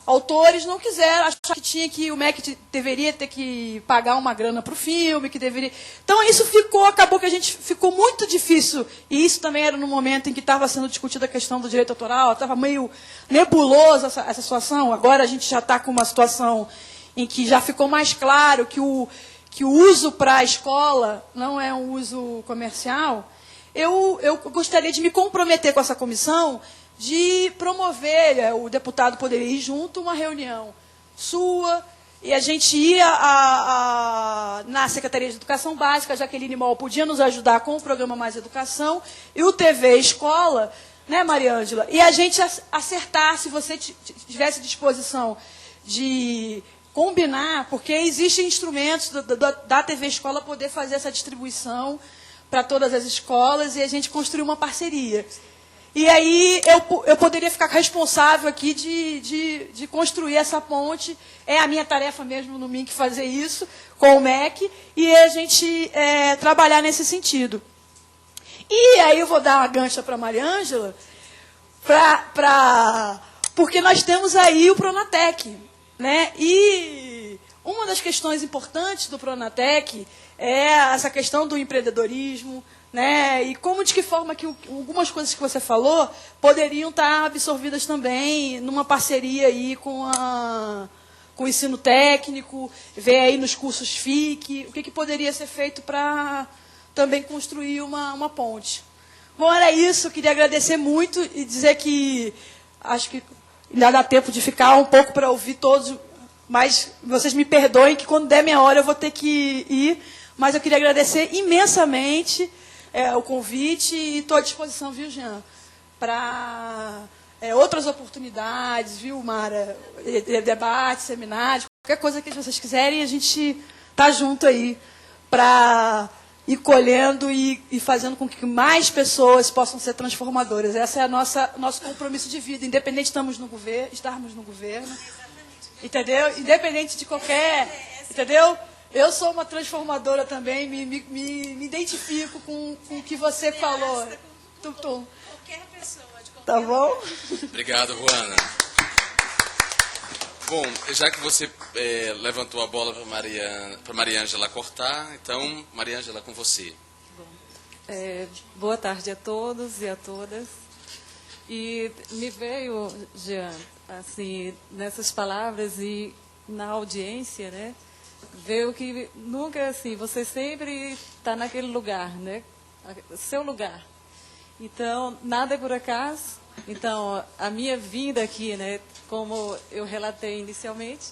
autores não quiseram, acharam que o MEC deveria ter que pagar uma grana para o filme, que deveria. Então isso acabou que a gente ficou muito difícil, e isso também era no momento em que estava sendo discutida a questão do direito autoral, estava meio nebulosa essa situação. Agora a gente já está com uma situação em que já ficou mais claro que o uso para a escola não é um uso comercial. Eu gostaria de me comprometer com essa comissão de promover, o deputado poderia ir junto, uma reunião sua, e a gente ia na Secretaria de Educação Básica, a Jaqueline Moll podia nos ajudar com o programa Mais Educação, e o TV Escola né, Mariângela? E a gente acertar, se você tivesse disposição de combinar, porque existem instrumentos da TV Escola poder fazer essa distribuição para todas as escolas e a gente construir uma parceria. E aí eu poderia ficar responsável aqui de construir essa ponte. É a minha tarefa mesmo no MINC fazer isso com o MEC e a gente trabalhar nesse sentido. E aí eu vou dar uma gancha para a Mariângela, porque nós temos aí o Pronatec, né? E uma das questões importantes do Pronatec é essa questão do empreendedorismo, né? E de que forma que algumas coisas que você falou poderiam estar absorvidas também numa parceria aí com o ensino técnico, ver aí nos cursos FIC, o que poderia ser feito para também construir uma ponte. Bom, era isso, eu queria agradecer muito e dizer que acho que ainda dá tempo de ficar um pouco para ouvir todos, mas vocês me perdoem que quando der minha hora eu vou ter que ir, mas eu queria agradecer imensamente o convite e estou à disposição, viu, Jean, para outras oportunidades, viu, Mara, debates, seminários, qualquer coisa que vocês quiserem, a gente está junto aí para ir colhendo e fazendo com que mais pessoas possam ser transformadoras. Esse é nosso compromisso de vida, independente de estarmos no governo, entendeu? Independente de qualquer, entendeu? Eu sou uma transformadora também, me identifico com o que você falou. Qualquer pessoa de qualquer tá bom? Obrigado, Juana. Bom, já que você levantou a bola para Mariângela cortar, então, Mariângela, com você. Bom, boa tarde a todos e a todas. E me veio, Jean, assim, nessas palavras e na audiência, né, veio que nunca, assim, você sempre está naquele lugar, né, seu lugar. Então, nada é por acaso. Então, a minha vinda aqui, né, como eu relatei inicialmente,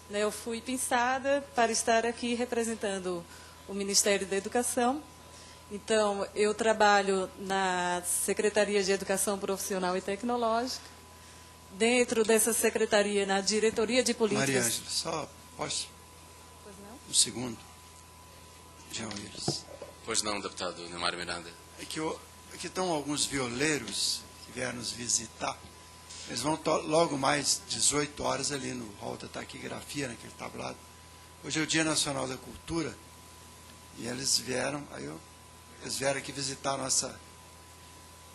né, eu fui pensada para estar aqui representando o Ministério da Educação. Então, eu trabalho na Secretaria de Educação Profissional e Tecnológica. Dentro dessa secretaria, na Diretoria de Políticas... Mariângela, só posso? Pois não? Um segundo. Jean Willis. Pois não, deputado Neumário Miranda. Aqui estão alguns violeiros que vieram nos visitar. Eles vão logo mais 18 horas ali no hall da taquigrafia, naquele tablado. Hoje é o Dia Nacional da Cultura e eles vieram aqui visitar a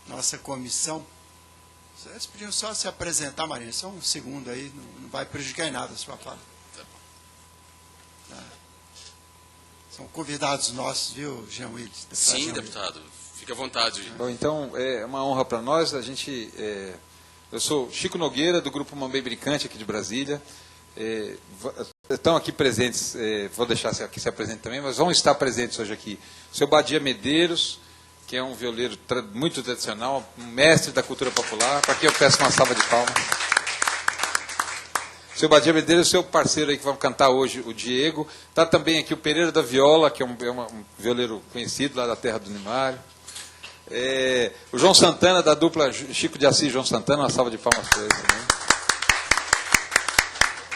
nossa comissão. Eles podiam só se apresentar, Maria, só um segundo aí, não vai prejudicar em nada a sua fala. Tá bom. São convidados nossos, viu, Jean Willis? Sim, Jean deputado. Willis. Fique à vontade. Bom, então, é uma honra para nós. Eu sou Chico Nogueira, do Grupo Mambei Brincante, aqui de Brasília. Estão aqui presentes, vou deixar aqui se apresente também, mas vão estar presentes hoje aqui o seu Badia Medeiros, que é um violeiro muito tradicional, um mestre da cultura popular, para quem eu peço uma salva de palmas. O seu Badia Medeiros, seu parceiro aí que vamos cantar hoje, o Diego. Está também aqui o Pereira da Viola, que é um violeiro conhecido lá da terra do Nimário. O João Santana, da dupla Chico de Assis e João Santana, uma salva de palmas para ele também.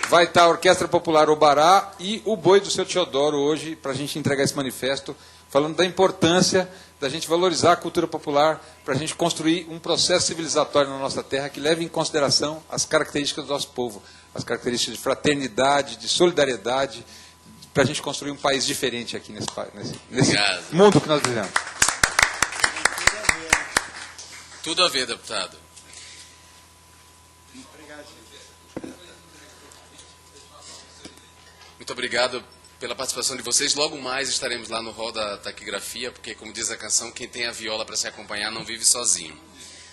Vai estar a Orquestra Popular Obará e o Boi do seu Teodoro hoje, para a gente entregar esse manifesto, falando da importância da gente valorizar a cultura popular, para a gente construir um processo civilizatório na nossa terra que leve em consideração as características do nosso povo, as características de fraternidade, de solidariedade, para a gente construir um país diferente aqui nesse mundo que nós vivemos. Tudo a ver, deputado. Muito obrigado pela participação de vocês. Logo mais estaremos lá no hall da taquigrafia, porque, como diz a canção, quem tem a viola para se acompanhar não vive sozinho.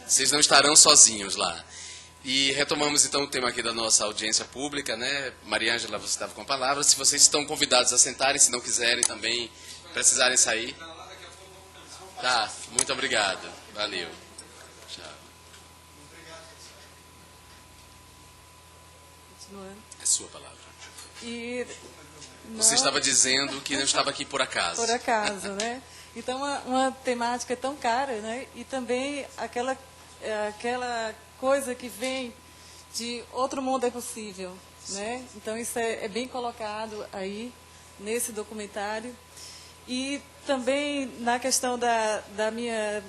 Vocês não estarão sozinhos lá. E retomamos, então, o tema aqui da nossa audiência pública, né? Mariângela, você estava com a palavra. Se vocês estão convidados a sentarem, se não quiserem também, precisarem sair. Tá, muito obrigado. Valeu. Tchau. É sua palavra. Você estava dizendo que não estava aqui por acaso. Por acaso, né? Então, uma temática tão cara, né? E também aquela aquela coisa que vem de outro mundo é possível, né? Então isso é bem colocado aí nesse documentário. E também na questão da minha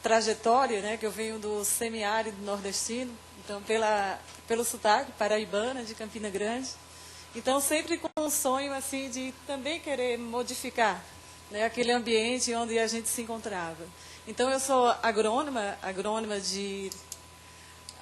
trajetória, né, que eu venho do semiárido nordestino, então pelo sotaque paraibana de Campina Grande. Então sempre com um sonho assim de também querer modificar, né, aquele ambiente onde a gente se encontrava. Então eu sou agrônoma de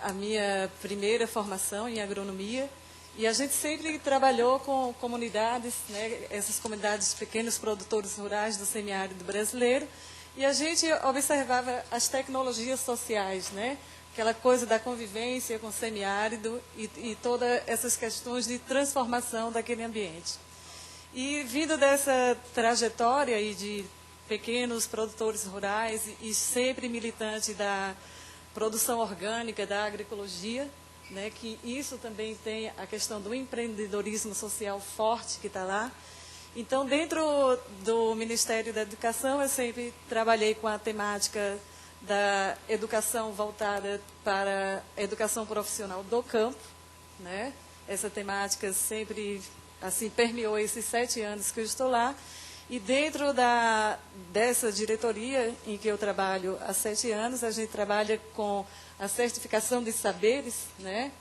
a minha primeira formação em agronomia, e a gente sempre trabalhou com comunidades, né, essas comunidades pequenos produtores rurais do semiárido brasileiro, e a gente observava as tecnologias sociais, né, aquela coisa da convivência com o semiárido e todas essas questões de transformação daquele ambiente. E vindo dessa trajetória aí de pequenos produtores rurais e sempre militante da produção orgânica, da agroecologia, né, que isso também tem a questão do empreendedorismo social forte que está lá. Então, dentro do Ministério da Educação, eu sempre trabalhei com a temática da educação voltada para a educação profissional do campo, né? Essa temática sempre assim permeou esses 7 anos que eu estou lá. E dentro dessa diretoria em que eu trabalho há 7 anos, a gente trabalha com a certificação de saberes, né?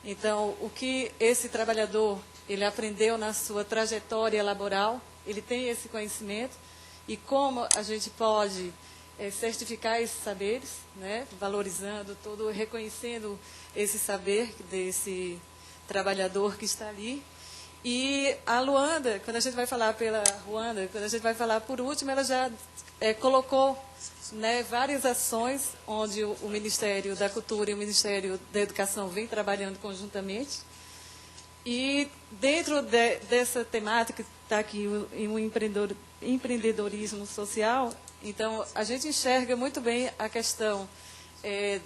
Então, o que esse trabalhador ele aprendeu na sua trajetória laboral, ele tem esse conhecimento, e como a gente pode certificar esses saberes, né? Valorizando todo, reconhecendo esse saber desse trabalhador que está ali. E a Luanda, quando a gente vai falar pela Ruanda, quando a gente vai falar por último, ela já colocou, né, várias ações onde o Ministério da Cultura e o Ministério da Educação vêm trabalhando conjuntamente. E dentro dessa temática que está aqui, o empreendedorismo social, então a gente enxerga muito bem a questão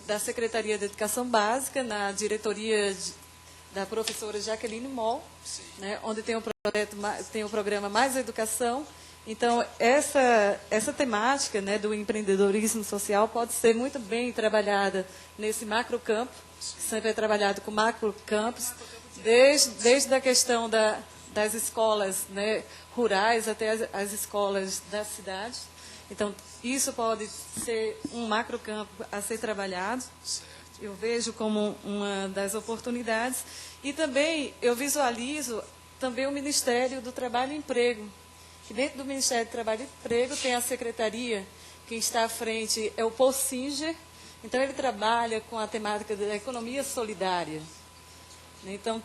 da Secretaria de Educação Básica, na diretoria da professora Jaqueline Moll, né, onde tem o programa Mais Educação. Então, essa temática, né, do empreendedorismo social pode ser muito bem trabalhada nesse macrocampo, que sempre é trabalhado com macrocampos, desde a questão das escolas, né, rurais até as escolas da cidade. Então, isso pode ser um macrocampo a ser trabalhado. Eu vejo como uma das oportunidades. E também eu visualizo também o Ministério do Trabalho e Emprego. Que dentro do Ministério do Trabalho e Emprego tem a secretaria, quem está à frente é o Paul Singer. Então, ele trabalha com a temática da economia solidária. Então,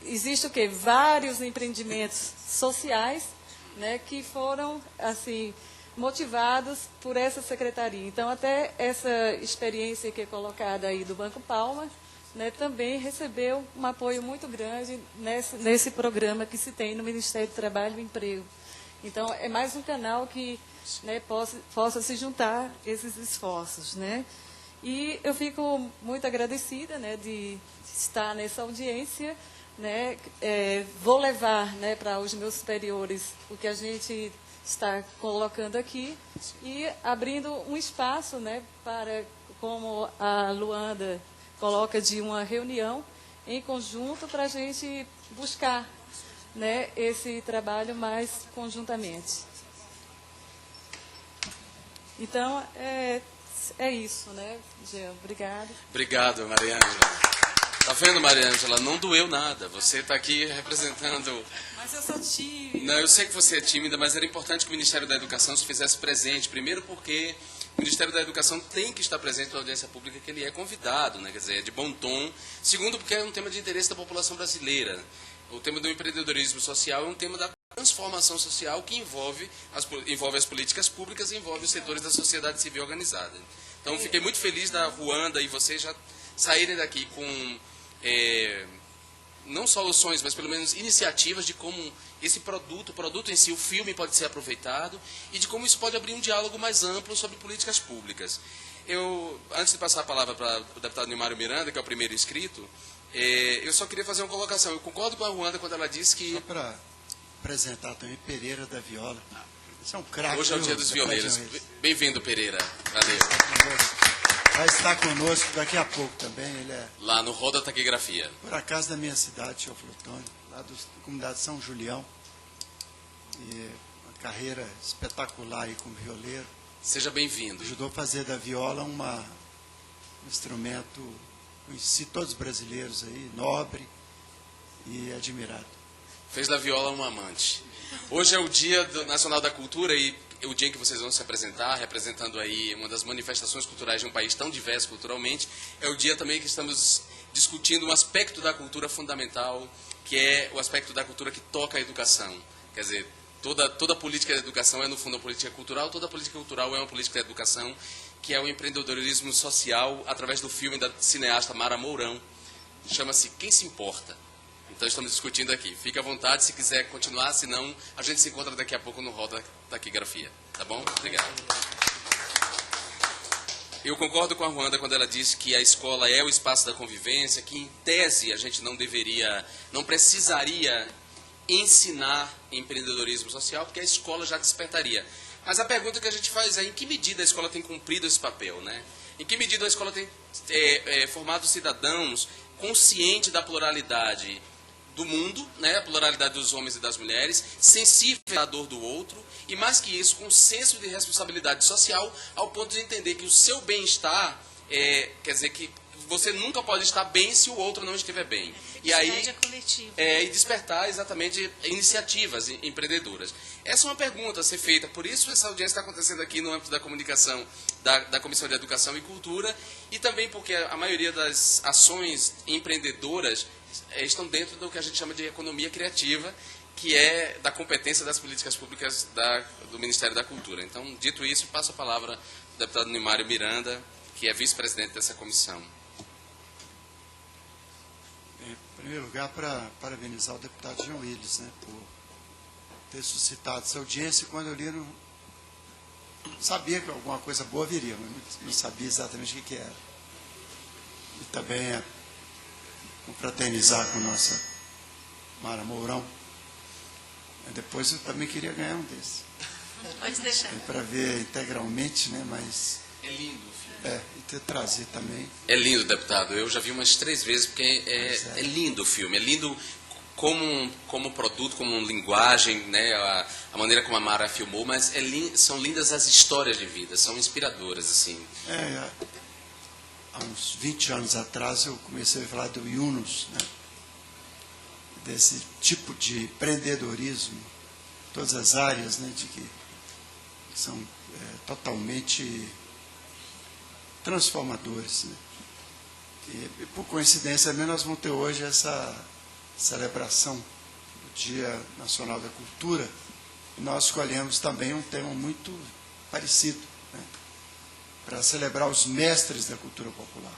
existe o quê? Vários empreendimentos sociais, né, que foram assim motivados por essa secretaria. Então, até essa experiência que é colocada aí do Banco Palma, né, também recebeu um apoio muito grande nesse programa que se tem no Ministério do Trabalho e Emprego. Então, é mais um canal que, né, possa se juntar esses esforços, né? E eu fico muito agradecida, né, de estar nessa audiência, né? Vou levar, né, para os meus superiores o que a gente está colocando aqui e abrindo um espaço, né, para, como a Luanda coloca, de uma reunião em conjunto para a gente buscar, né, esse trabalho mais conjuntamente. Então, é isso, né, Jean? Obrigada. Obrigado, Mariângela. Tá vendo, Mariângela? Não doeu nada. Você está aqui representando... Mas eu sou tímida. Não, eu sei que você é tímida, mas era importante que o Ministério da Educação se fizesse presente. Primeiro porque o Ministério da Educação tem que estar presente na audiência pública, que ele é convidado, né? Quer dizer, é de bom tom. Segundo, porque é um tema de interesse da população brasileira. O tema do empreendedorismo social é um tema da transformação social que envolve as políticas públicas e envolve os setores da sociedade civil organizada. Então, fiquei muito feliz da Ruanda e vocês já saírem daqui com não soluções, mas pelo menos iniciativas de como esse produto, o produto em si, o filme, pode ser aproveitado e de como isso pode abrir um diálogo mais amplo sobre políticas públicas. Antes de passar a palavra para o deputado Nilmário Miranda, que é o primeiro inscrito, eu só queria fazer uma colocação. Eu concordo com a Ruanda quando ela disse que... Só para apresentar também Pereira da Viola. Isso é um craque. Hoje é o dia dos violeiros. Bem-vindo, Pereira. Valeu. vai estar conosco daqui a pouco também. Ele é, Lá no Roda Taquigrafia. por acaso, da minha cidade, Teófilo Otoni, lá da comunidade São Julião. E uma carreira espetacular aí como violeiro. Seja bem-vindo. Ajudou a fazer da viola um instrumento, conheci todos os brasileiros aí, nobre e admirado. Fez da viola um amante. Hoje é o Dia Nacional da Cultura e o dia em que vocês vão se apresentar, representando aí uma das manifestações culturais de um país tão diverso culturalmente. É o dia também que estamos discutindo um aspecto da cultura fundamental, que é o aspecto da cultura que toca a educação. Quer dizer, toda política de educação é, no fundo, uma política cultural, toda política cultural é uma política de educação, que é o empreendedorismo social, através do filme da cineasta Mara Mourão. Chama-se Quem Se Importa? Então estamos discutindo aqui. Fique à vontade se quiser continuar, senão a gente se encontra daqui a pouco no Roda Taquigrafia. Tá bom? Obrigado. Eu concordo com a Ruanda quando ela diz que a escola é o espaço da convivência, que em tese a gente não precisaria ensinar empreendedorismo social, porque a escola já despertaria. Mas a pergunta que a gente faz é em que medida a escola tem cumprido esse papel, né? Em que medida a escola tem formado cidadãos conscientes da pluralidade do mundo, né, a pluralidade dos homens e das mulheres, sensível à dor do outro, e mais que isso, com senso de responsabilidade social, ao ponto de entender que o seu bem-estar, quer dizer que você nunca pode estar bem se o outro não estiver bem. E aí e despertar exatamente iniciativas empreendedoras. Essa é uma pergunta a ser feita, por isso essa audiência está acontecendo aqui no âmbito da comunicação da Comissão de Educação e Cultura, e também porque a maioria das ações empreendedoras estão dentro do que a gente chama de economia criativa, que é da competência das políticas públicas do Ministério da Cultura. Então, dito isso, passo a palavra ao deputado Nimário Miranda, que é vice-presidente dessa comissão. Em primeiro lugar, para parabenizar o deputado João Willis, né, por ter suscitado essa audiência. Quando eu li, não sabia que alguma coisa boa viria, mas não sabia exatamente o que era. E também confraternizar com a nossa Mara Mourão. Depois eu também queria ganhar um desses. Pode deixar. Para ver integralmente, né, mas... É lindo o filme. E ter trazido também. É lindo, deputado. Eu já vi umas 3 vezes, porque é lindo o filme. É lindo como produto, como linguagem, né, a maneira como a Mara filmou, mas são lindas as histórias de vida, são inspiradoras, assim. Há uns 20 anos atrás eu comecei a falar do Yunus, né, desse tipo de empreendedorismo, todas as áreas, né, de que são totalmente transformadores, né? E por coincidência mesmo nós vamos ter hoje essa celebração do Dia Nacional da Cultura, e nós escolhemos também um tema muito parecido, né, para celebrar os mestres da cultura popular.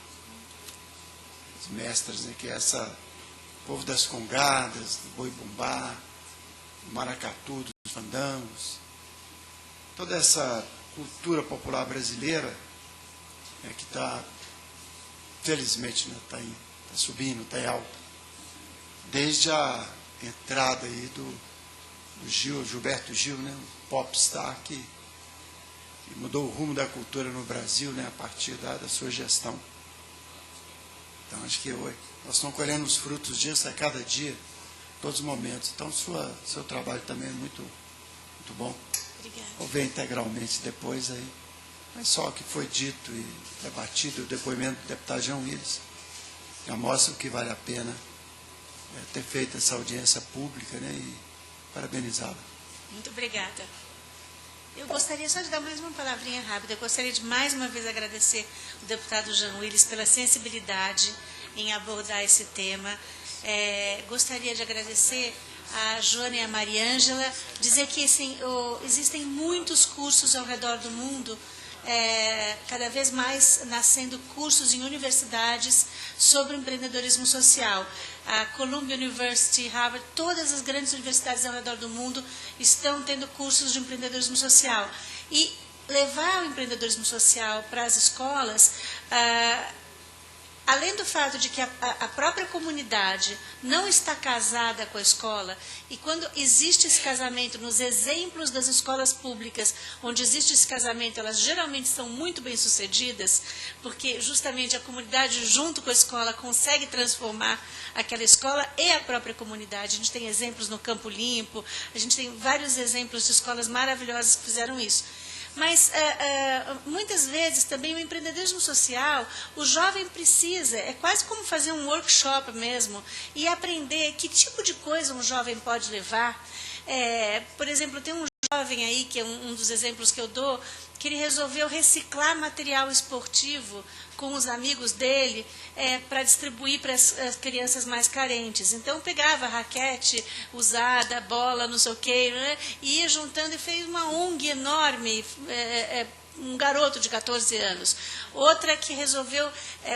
Os mestres, né, que é o povo das congadas, do boi-bumbá, do maracatu, dos fandangos, toda essa cultura popular brasileira, que está, felizmente, né, tá subindo, está em alta. Desde a entrada aí do Gilberto Gil, né, um popstar que mudou o rumo da cultura no Brasil, né, a partir da sua gestão. Então, acho que nós estamos colhendo os frutos disso a cada dia, todos os momentos. Então, seu trabalho também é muito, muito bom. Obrigada. Vou ver integralmente depois aí. Mas só o que foi dito e debatido, o depoimento do deputado João Willis, já mostra o que vale a pena ter feito essa audiência pública, né, e parabenizá-la. Muito obrigada. Eu gostaria só de dar mais uma palavrinha rápida. Eu gostaria de mais uma vez agradecer o deputado João Willis pela sensibilidade em abordar esse tema. Gostaria de agradecer a Joana e a Mariângela, dizer que assim, existem muitos cursos ao redor do mundo, cada vez mais nascendo cursos em universidades sobre empreendedorismo social. A Columbia University, Harvard, todas as grandes universidades ao redor do mundo estão tendo cursos de empreendedorismo social. E levar o empreendedorismo social para as escolas além do fato de que a própria comunidade não está casada com a escola, e quando existe esse casamento, nos exemplos das escolas públicas, onde existe esse casamento, elas geralmente são muito bem-sucedidas, porque justamente a comunidade, junto com a escola, consegue transformar aquela escola e a própria comunidade. A gente tem exemplos no Campo Limpo, a gente tem vários exemplos de escolas maravilhosas que fizeram isso. Mas, muitas vezes, também o empreendedorismo social, o jovem precisa, é quase como fazer um workshop mesmo, e aprender que tipo de coisa um jovem pode levar. Por exemplo, tem um jovem aí, que é um dos exemplos que eu dou, que ele resolveu reciclar material esportivo com os amigos dele para distribuir para as crianças mais carentes. Então, pegava raquete usada, bola, não sei o quê, né, e ia juntando e fez uma ONG enorme, um garoto de 14 anos. Outra que resolveu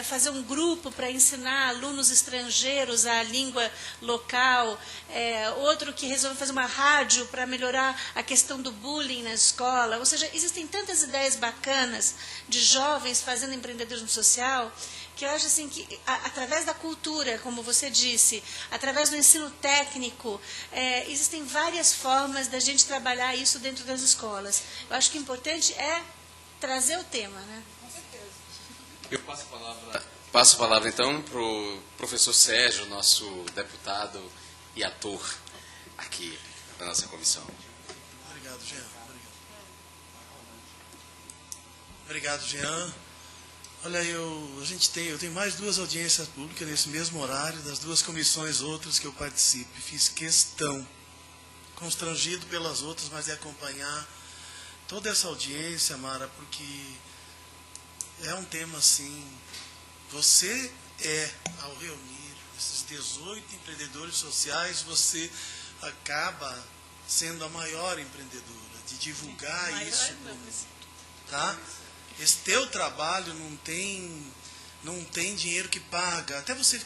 fazer um grupo para ensinar alunos estrangeiros a língua local. Outro que resolveu fazer uma rádio para melhorar a questão do bullying na escola. Ou seja, existem tantas ideias bacanas de jovens fazendo empreendedorismo social, que eu acho assim que, através da cultura, como você disse, através do ensino técnico, existem várias formas da gente trabalhar isso dentro das escolas. Eu acho que o importante é trazer o tema, né? Com certeza. Eu passo a palavra então para o professor Sérgio, nosso deputado e ator aqui da nossa comissão. Obrigado, Jean. Obrigado, Jean. Olha, eu tenho mais 2 audiências públicas nesse mesmo horário, das 2 comissões outras que eu participo. Fiz questão, constrangido pelas outras, mas de acompanhar toda essa audiência, Mara, porque é um tema assim, você ao reunir esses 18 empreendedores sociais, você acaba sendo a maior empreendedora, de divulgar isso para o mundo, tá? Esse teu trabalho não tem dinheiro que paga. Até você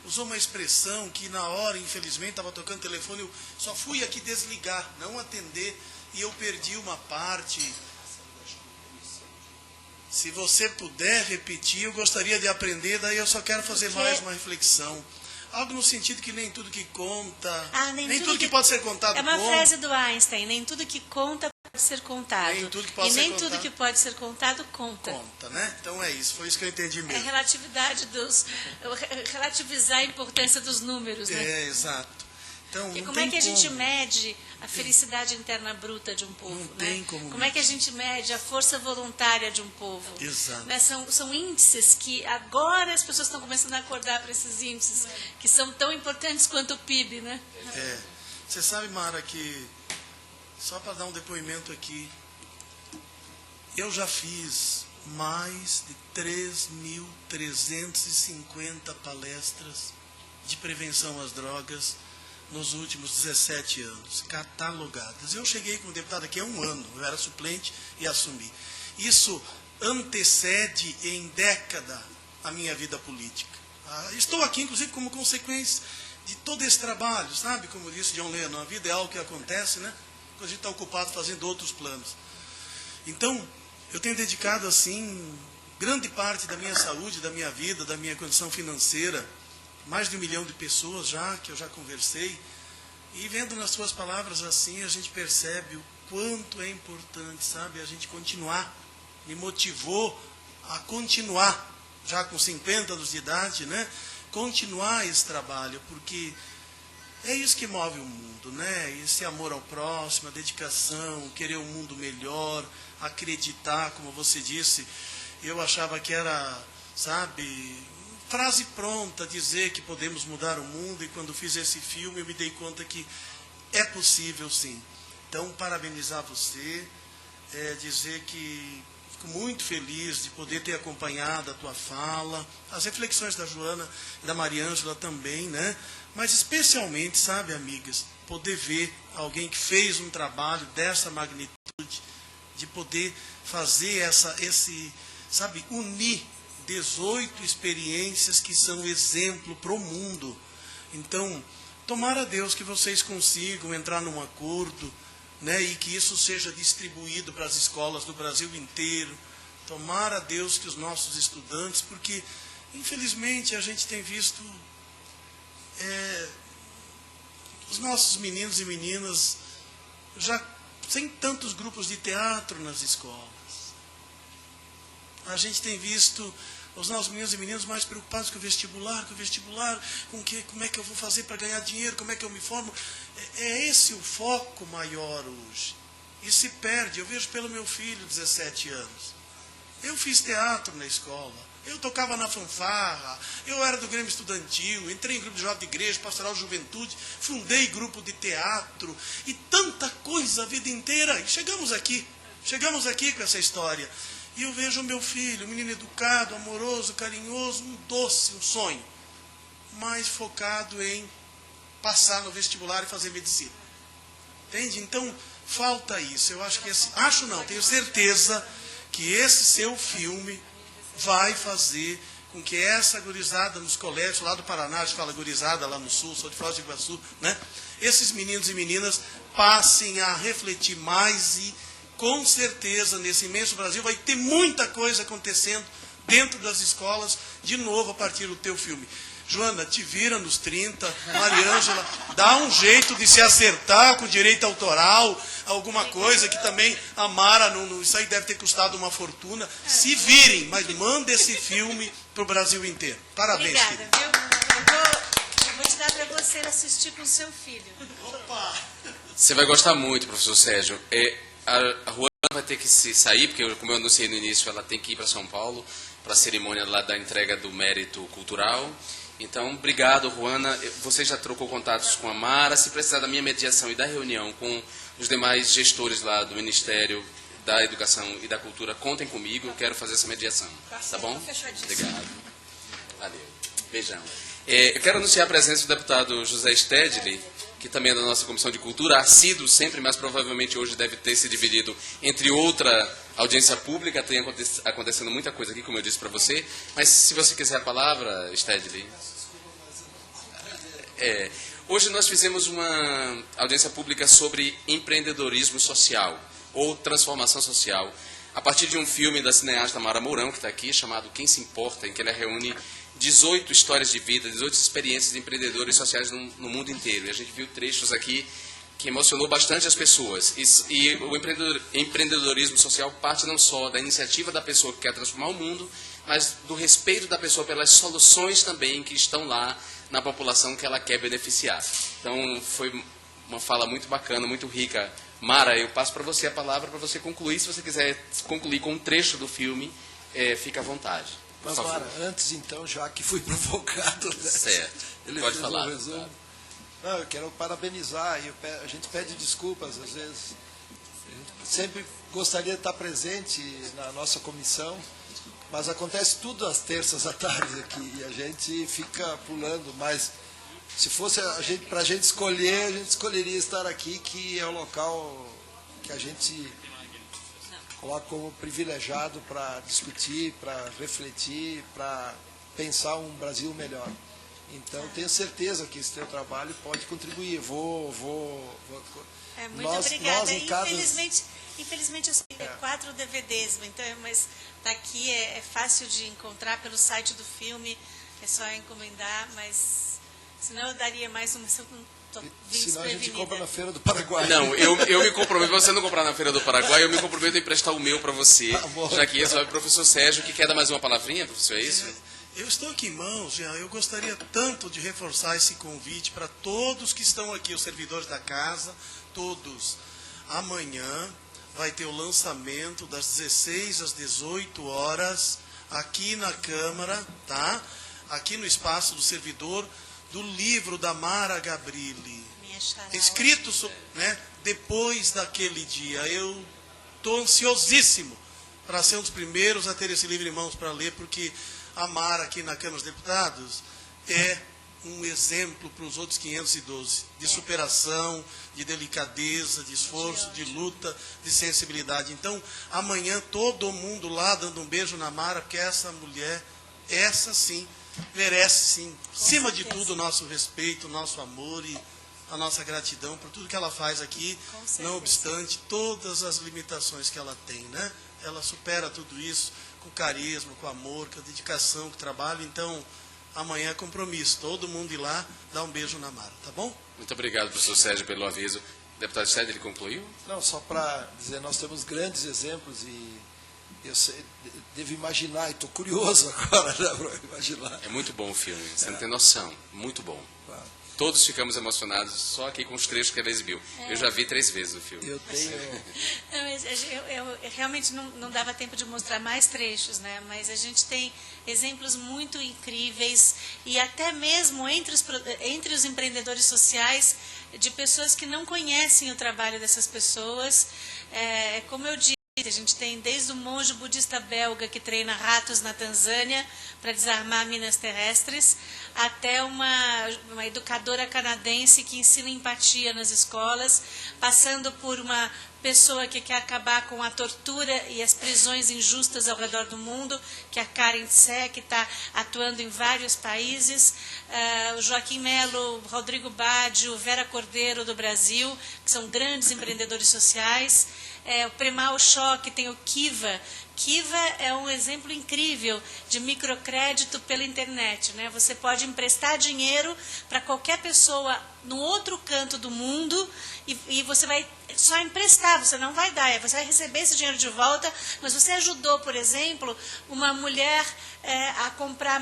usou uma expressão que na hora, infelizmente, estava tocando telefone, eu só fui aqui desligar, não atender, e eu perdi uma parte. Se você puder repetir, eu gostaria de aprender, daí eu só quero fazer mais uma reflexão. Algo no sentido que nem tudo que conta, nem tudo que pode ser contado conta. É uma frase do Einstein, nem tudo que conta pode ser contado. Nem tudo que pode ser tudo que pode ser contado conta. Conta, né? Então é isso, foi isso que eu entendi mesmo. Relativizar a importância dos números, né? Exato. Então, porque como é que a gente mede a felicidade interna bruta de um povo? Não tem como é que a gente mede a força voluntária de um povo? Exato. Né? São índices que agora as pessoas estão começando a acordar para esses índices, que são tão importantes quanto o PIB, né? Você sabe, Mara, que, só para dar um depoimento aqui, eu já fiz mais de 3.350 palestras de prevenção às drogas nos últimos 17 anos, catalogadas. Eu cheguei como deputado aqui há 1 ano, eu era suplente e assumi. Isso antecede em década a minha vida política. Estou aqui, inclusive, como consequência de todo esse trabalho, sabe? Como disse John Lennon, a vida é algo que acontece, né? Quando a gente está ocupado fazendo outros planos. Então, eu tenho dedicado, assim, grande parte da minha saúde, da minha vida, da minha condição financeira, mais de 1 milhão de pessoas que eu já conversei, e vendo nas suas palavras assim, a gente percebe o quanto é importante, sabe, a gente continuar. Me motivou a continuar, já com 50 anos de idade, né, continuar esse trabalho, porque é isso que move o mundo, né, esse amor ao próximo, a dedicação, querer um mundo melhor, acreditar, como você disse, eu achava que era, sabe, frase pronta, dizer que podemos mudar o mundo, e quando fiz esse filme eu me dei conta que é possível sim. Então, parabenizar você, dizer que fico muito feliz de poder ter acompanhado a tua fala, as reflexões da Joana e da Mariângela também, né? Mas especialmente, sabe, amigas, poder ver alguém que fez um trabalho dessa magnitude, de poder fazer sabe, unir 18 experiências que são exemplo para o mundo. Então, tomara a Deus que vocês consigam entrar num acordo, né, e que isso seja distribuído para as escolas do Brasil inteiro. Tomara a Deus que os nossos estudantes, porque Infelizmente, a gente tem visto os nossos meninos e meninas já sem tantos grupos de teatro nas escolas. A gente tem visto os nossos meninos e meninas mais preocupados com o vestibular, como é que eu vou fazer para ganhar dinheiro, como é que eu me formo. É esse o foco maior hoje. E se perde. Eu vejo pelo meu filho, 17 anos. Eu fiz teatro na escola, eu tocava na fanfarra, eu era do Grêmio Estudantil, entrei em grupo de jovem de igreja, pastoral de juventude, fundei grupo de teatro, e tanta coisa a vida inteira. E chegamos aqui com essa história. E eu vejo o meu filho, um menino educado, amoroso, carinhoso, um doce, um sonho, mais focado em passar no vestibular e fazer medicina. Entende? Então, falta isso. Eu acho que tenho certeza que esse seu filme vai fazer com que essa gurizada nos colégios, lá do Paraná, a gente fala gurizada lá no sul, sou de Foz do Iguaçu, né? Esses meninos e meninas passem a refletir mais e, com certeza, nesse imenso Brasil, vai ter muita coisa acontecendo dentro das escolas, de novo, a partir do teu filme. Joana, te vira nos 30, Mariângela, dá um jeito de se acertar com direito autoral, alguma coisa que também a Mara, isso aí deve ter custado uma fortuna. Se virem, mas manda esse filme para o Brasil inteiro. Parabéns, obrigada, filho. Eu vou te dar para você assistir com o seu filho. Opa! Você vai gostar muito, professor Sérgio. A Juana vai ter que se sair, porque, como eu anunciei no início, ela tem que ir para São Paulo, para a cerimônia lá da entrega do mérito cultural. Então, obrigado, Juana. Você já trocou contatos com a Mara. Se precisar da minha mediação e da reunião com os demais gestores lá do Ministério da Educação e da Cultura, contem comigo. Eu quero fazer essa mediação. Tá bom? Obrigado. Valeu. Beijão. Eu quero anunciar a presença do deputado José Stedley, que também é da nossa Comissão de Cultura, assíduo sempre, mas provavelmente hoje deve ter se dividido entre outra audiência pública. Tem acontecendo muita coisa aqui, como eu disse para você. Mas se você quiser a palavra, Stedley. Hoje nós fizemos uma audiência pública sobre empreendedorismo social, ou transformação social, a partir de um filme da cineasta Mara Mourão, que está aqui, chamado Quem Se Importa, em que ela reúne 18 histórias de vida, 18 experiências de empreendedores sociais no mundo inteiro. E a gente viu trechos aqui que emocionou bastante as pessoas. E o empreendedorismo social parte não só da iniciativa da pessoa que quer transformar o mundo, mas do respeito da pessoa pelas soluções também que estão lá na população que ela quer beneficiar. Então, foi uma fala muito bacana, muito rica. Mara, eu passo para você a palavra para você concluir. Se você quiser concluir com um trecho do filme, fica à vontade. Mas, Mara, antes então, já que fui provocado, né? Certo. Ele pode fez falar. Um resumo. Claro. Não, eu quero parabenizar, a gente pede desculpas às vezes. A gente sempre gostaria de estar presente na nossa comissão, mas acontece tudo às terças à tarde aqui e a gente fica pulando, mas se fosse para a gente escolher, a gente escolheria estar aqui, que é o local que a gente coloca como privilegiado para discutir, para refletir, para pensar um Brasil melhor. Então, tenho certeza que esse teu trabalho pode contribuir. Muito obrigada. Infelizmente eu sei 4 DVDs, então, mas tá aqui, é fácil de encontrar pelo site do filme, é só encomendar, mas senão eu daria mais uma, se eu não tô senão a gente compra na Feira do Paraguai. Não, eu me comprometo, você não comprar na Feira do Paraguai, eu me comprometo a emprestar o meu para você, já que esse é o professor Sérgio, que quer dar mais uma palavrinha, professor, é isso? Eu estou aqui em mãos, Jean. Eu gostaria tanto de reforçar esse convite para todos que estão aqui, os servidores da casa, todos. Amanhã vai ter o lançamento das 16 às 18 horas, aqui na Câmara, tá? Aqui no espaço do servidor, do livro da Mara Gabrilli. Escrito, né, depois daquele dia. Eu estou ansiosíssimo para ser um dos primeiros a ter esse livro em mãos para ler, porque a Mara, aqui na Câmara dos Deputados, é um exemplo para os outros 512, de superação, de delicadeza, de esforço, de luta, de sensibilidade. Então, amanhã, todo mundo lá dando um beijo na Mara, porque essa mulher, essa sim, merece sim, acima de tudo, o nosso respeito, o nosso amor e a nossa gratidão por tudo que ela faz aqui, não obstante todas as limitações que ela tem, né? Ela supera tudo isso com carisma, com amor, com dedicação, com trabalho. Então, amanhã é compromisso, todo mundo ir lá dar um beijo na Mara, tá bom? Muito obrigado, professor Sérgio, pelo aviso. Deputado Sérgio, ele concluiu? Não, só para dizer, nós temos grandes exemplos e eu devo imaginar, e estou curioso agora, né, para imaginar. É muito bom o filme, você não tem noção, muito bom. Claro. Todos ficamos emocionados só aqui com os trechos que ela exibiu. Eu já vi 3 vezes o filme. Eu tenho... Não, eu realmente não dava tempo de mostrar mais trechos, né? Mas a gente tem exemplos muito incríveis e até mesmo entre os empreendedores sociais de pessoas que não conhecem o trabalho dessas pessoas. Como eu disse, a gente tem desde o monge budista belga que treina ratos na Tanzânia para desarmar minas terrestres, até uma educadora canadense que ensina empatia nas escolas, passando por uma pessoa que quer acabar com a tortura e as prisões injustas ao redor do mundo, que é a Karen Tse, que está atuando em vários países, o Joaquim Melo, o Rodrigo Baggio, Vera Cordeiro do Brasil, que são grandes empreendedores sociais, o Premal Shaw, que tem o Kiva. Kiva é um exemplo incrível de microcrédito pela internet, né? Você pode emprestar dinheiro para qualquer pessoa no outro canto do mundo e você vai só emprestar, você não vai dar, você vai receber esse dinheiro de volta, mas você ajudou, por exemplo, uma mulher a comprar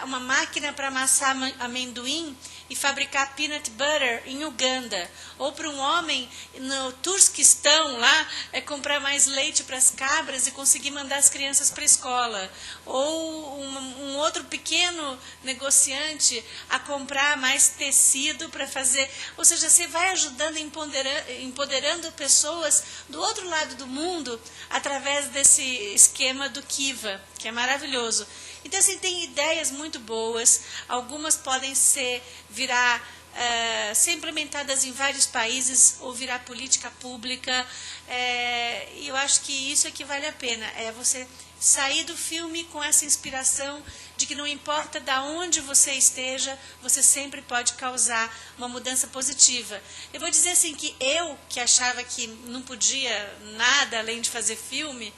uma máquina para amassar amendoim e fabricar peanut butter em Uganda. Ou para um homem no Turquestão, lá, comprar mais leite para as cabras e conseguir mandar as crianças para a escola. Ou um outro pequeno negociante a comprar mais tecido para fazer... Ou seja, você vai ajudando e empoderando pessoas do outro lado do mundo através desse esquema do Kiva, que é maravilhoso. Então, assim, tem ideias muito boas, algumas podem ser implementadas em vários países ou virar política pública, e eu acho que isso é que vale a pena, é você sair do filme com essa inspiração de que não importa de onde você esteja, você sempre pode causar uma mudança positiva. Eu vou dizer assim que eu, que achava que não podia nada além de fazer filme,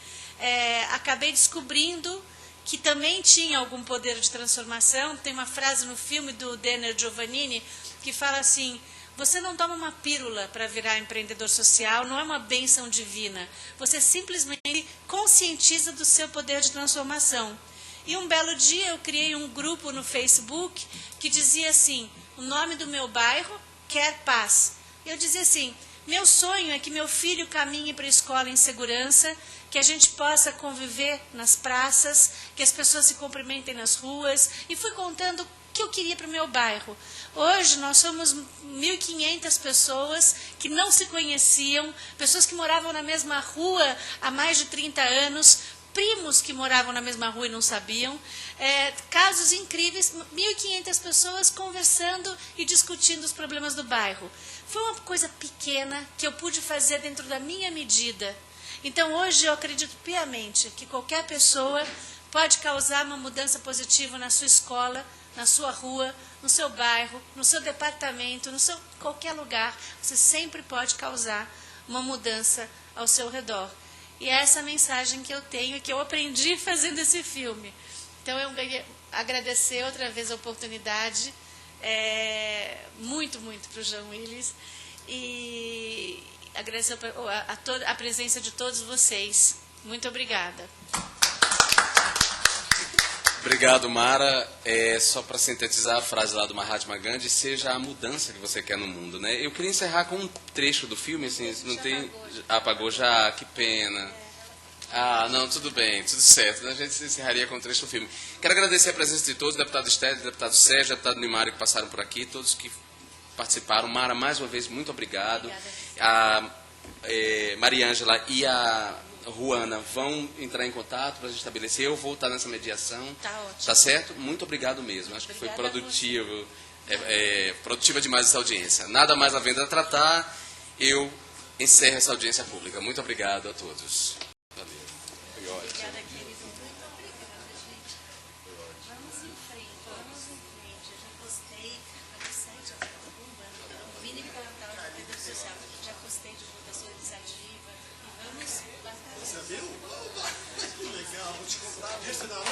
acabei descobrindo que também tinha algum poder de transformação. Tem uma frase no filme do Denner Giovannini que fala assim: você não toma uma pílula para virar empreendedor social, não é uma bênção divina. Você simplesmente conscientiza do seu poder de transformação. E um belo dia eu criei um grupo no Facebook que dizia assim: o nome do meu bairro quer paz. Eu dizia assim: meu sonho é que meu filho caminhe para a escola em segurança, que a gente possa conviver nas praças, que as pessoas se cumprimentem nas ruas. E fui contando o que eu queria para o meu bairro. Hoje nós somos 1.500 pessoas que não se conheciam, pessoas que moravam na mesma rua há mais de 30 anos, primos que moravam na mesma rua e não sabiam, casos incríveis, 1.500 pessoas conversando e discutindo os problemas do bairro. Foi uma coisa pequena que eu pude fazer dentro da minha medida. Então hoje eu acredito piamente que qualquer pessoa pode causar uma mudança positiva na sua escola, na sua rua, no seu bairro, no seu departamento, qualquer lugar. Você sempre pode causar uma mudança ao seu redor. E é essa mensagem que eu tenho e que eu aprendi fazendo esse filme. Então eu queria agradecer outra vez a oportunidade, muito para o Jean Willis, e agradecer a presença de todos vocês. Muito obrigada. Obrigado, Mara. Só para sintetizar a frase lá do Mahatma Gandhi: seja a mudança que você quer no mundo, né? Eu queria encerrar com um trecho do filme, assim, não tem... Apagou já, que pena. Não, tudo bem, tudo certo. A gente encerraria com um trecho do filme. Quero agradecer a presença de todos, deputado Estélio, deputado Sérgio, deputado Nimário, que passaram por aqui, todos que participaram. Mara, mais uma vez, muito obrigado. A Mariângela e a Ruana vão entrar em contato para a gente estabelecer. Eu vou estar nessa mediação. Tá ótimo. Tá certo? Muito obrigado mesmo. Acho que foi produtivo. Produtiva demais essa audiência. Nada mais havendo a tratar, eu encerro essa audiência pública. Muito obrigado a todos. Valeu. Foi ótimo. Obrigada, querido. Muito obrigada, gente. Vamos em frente. Eu já gostei. final.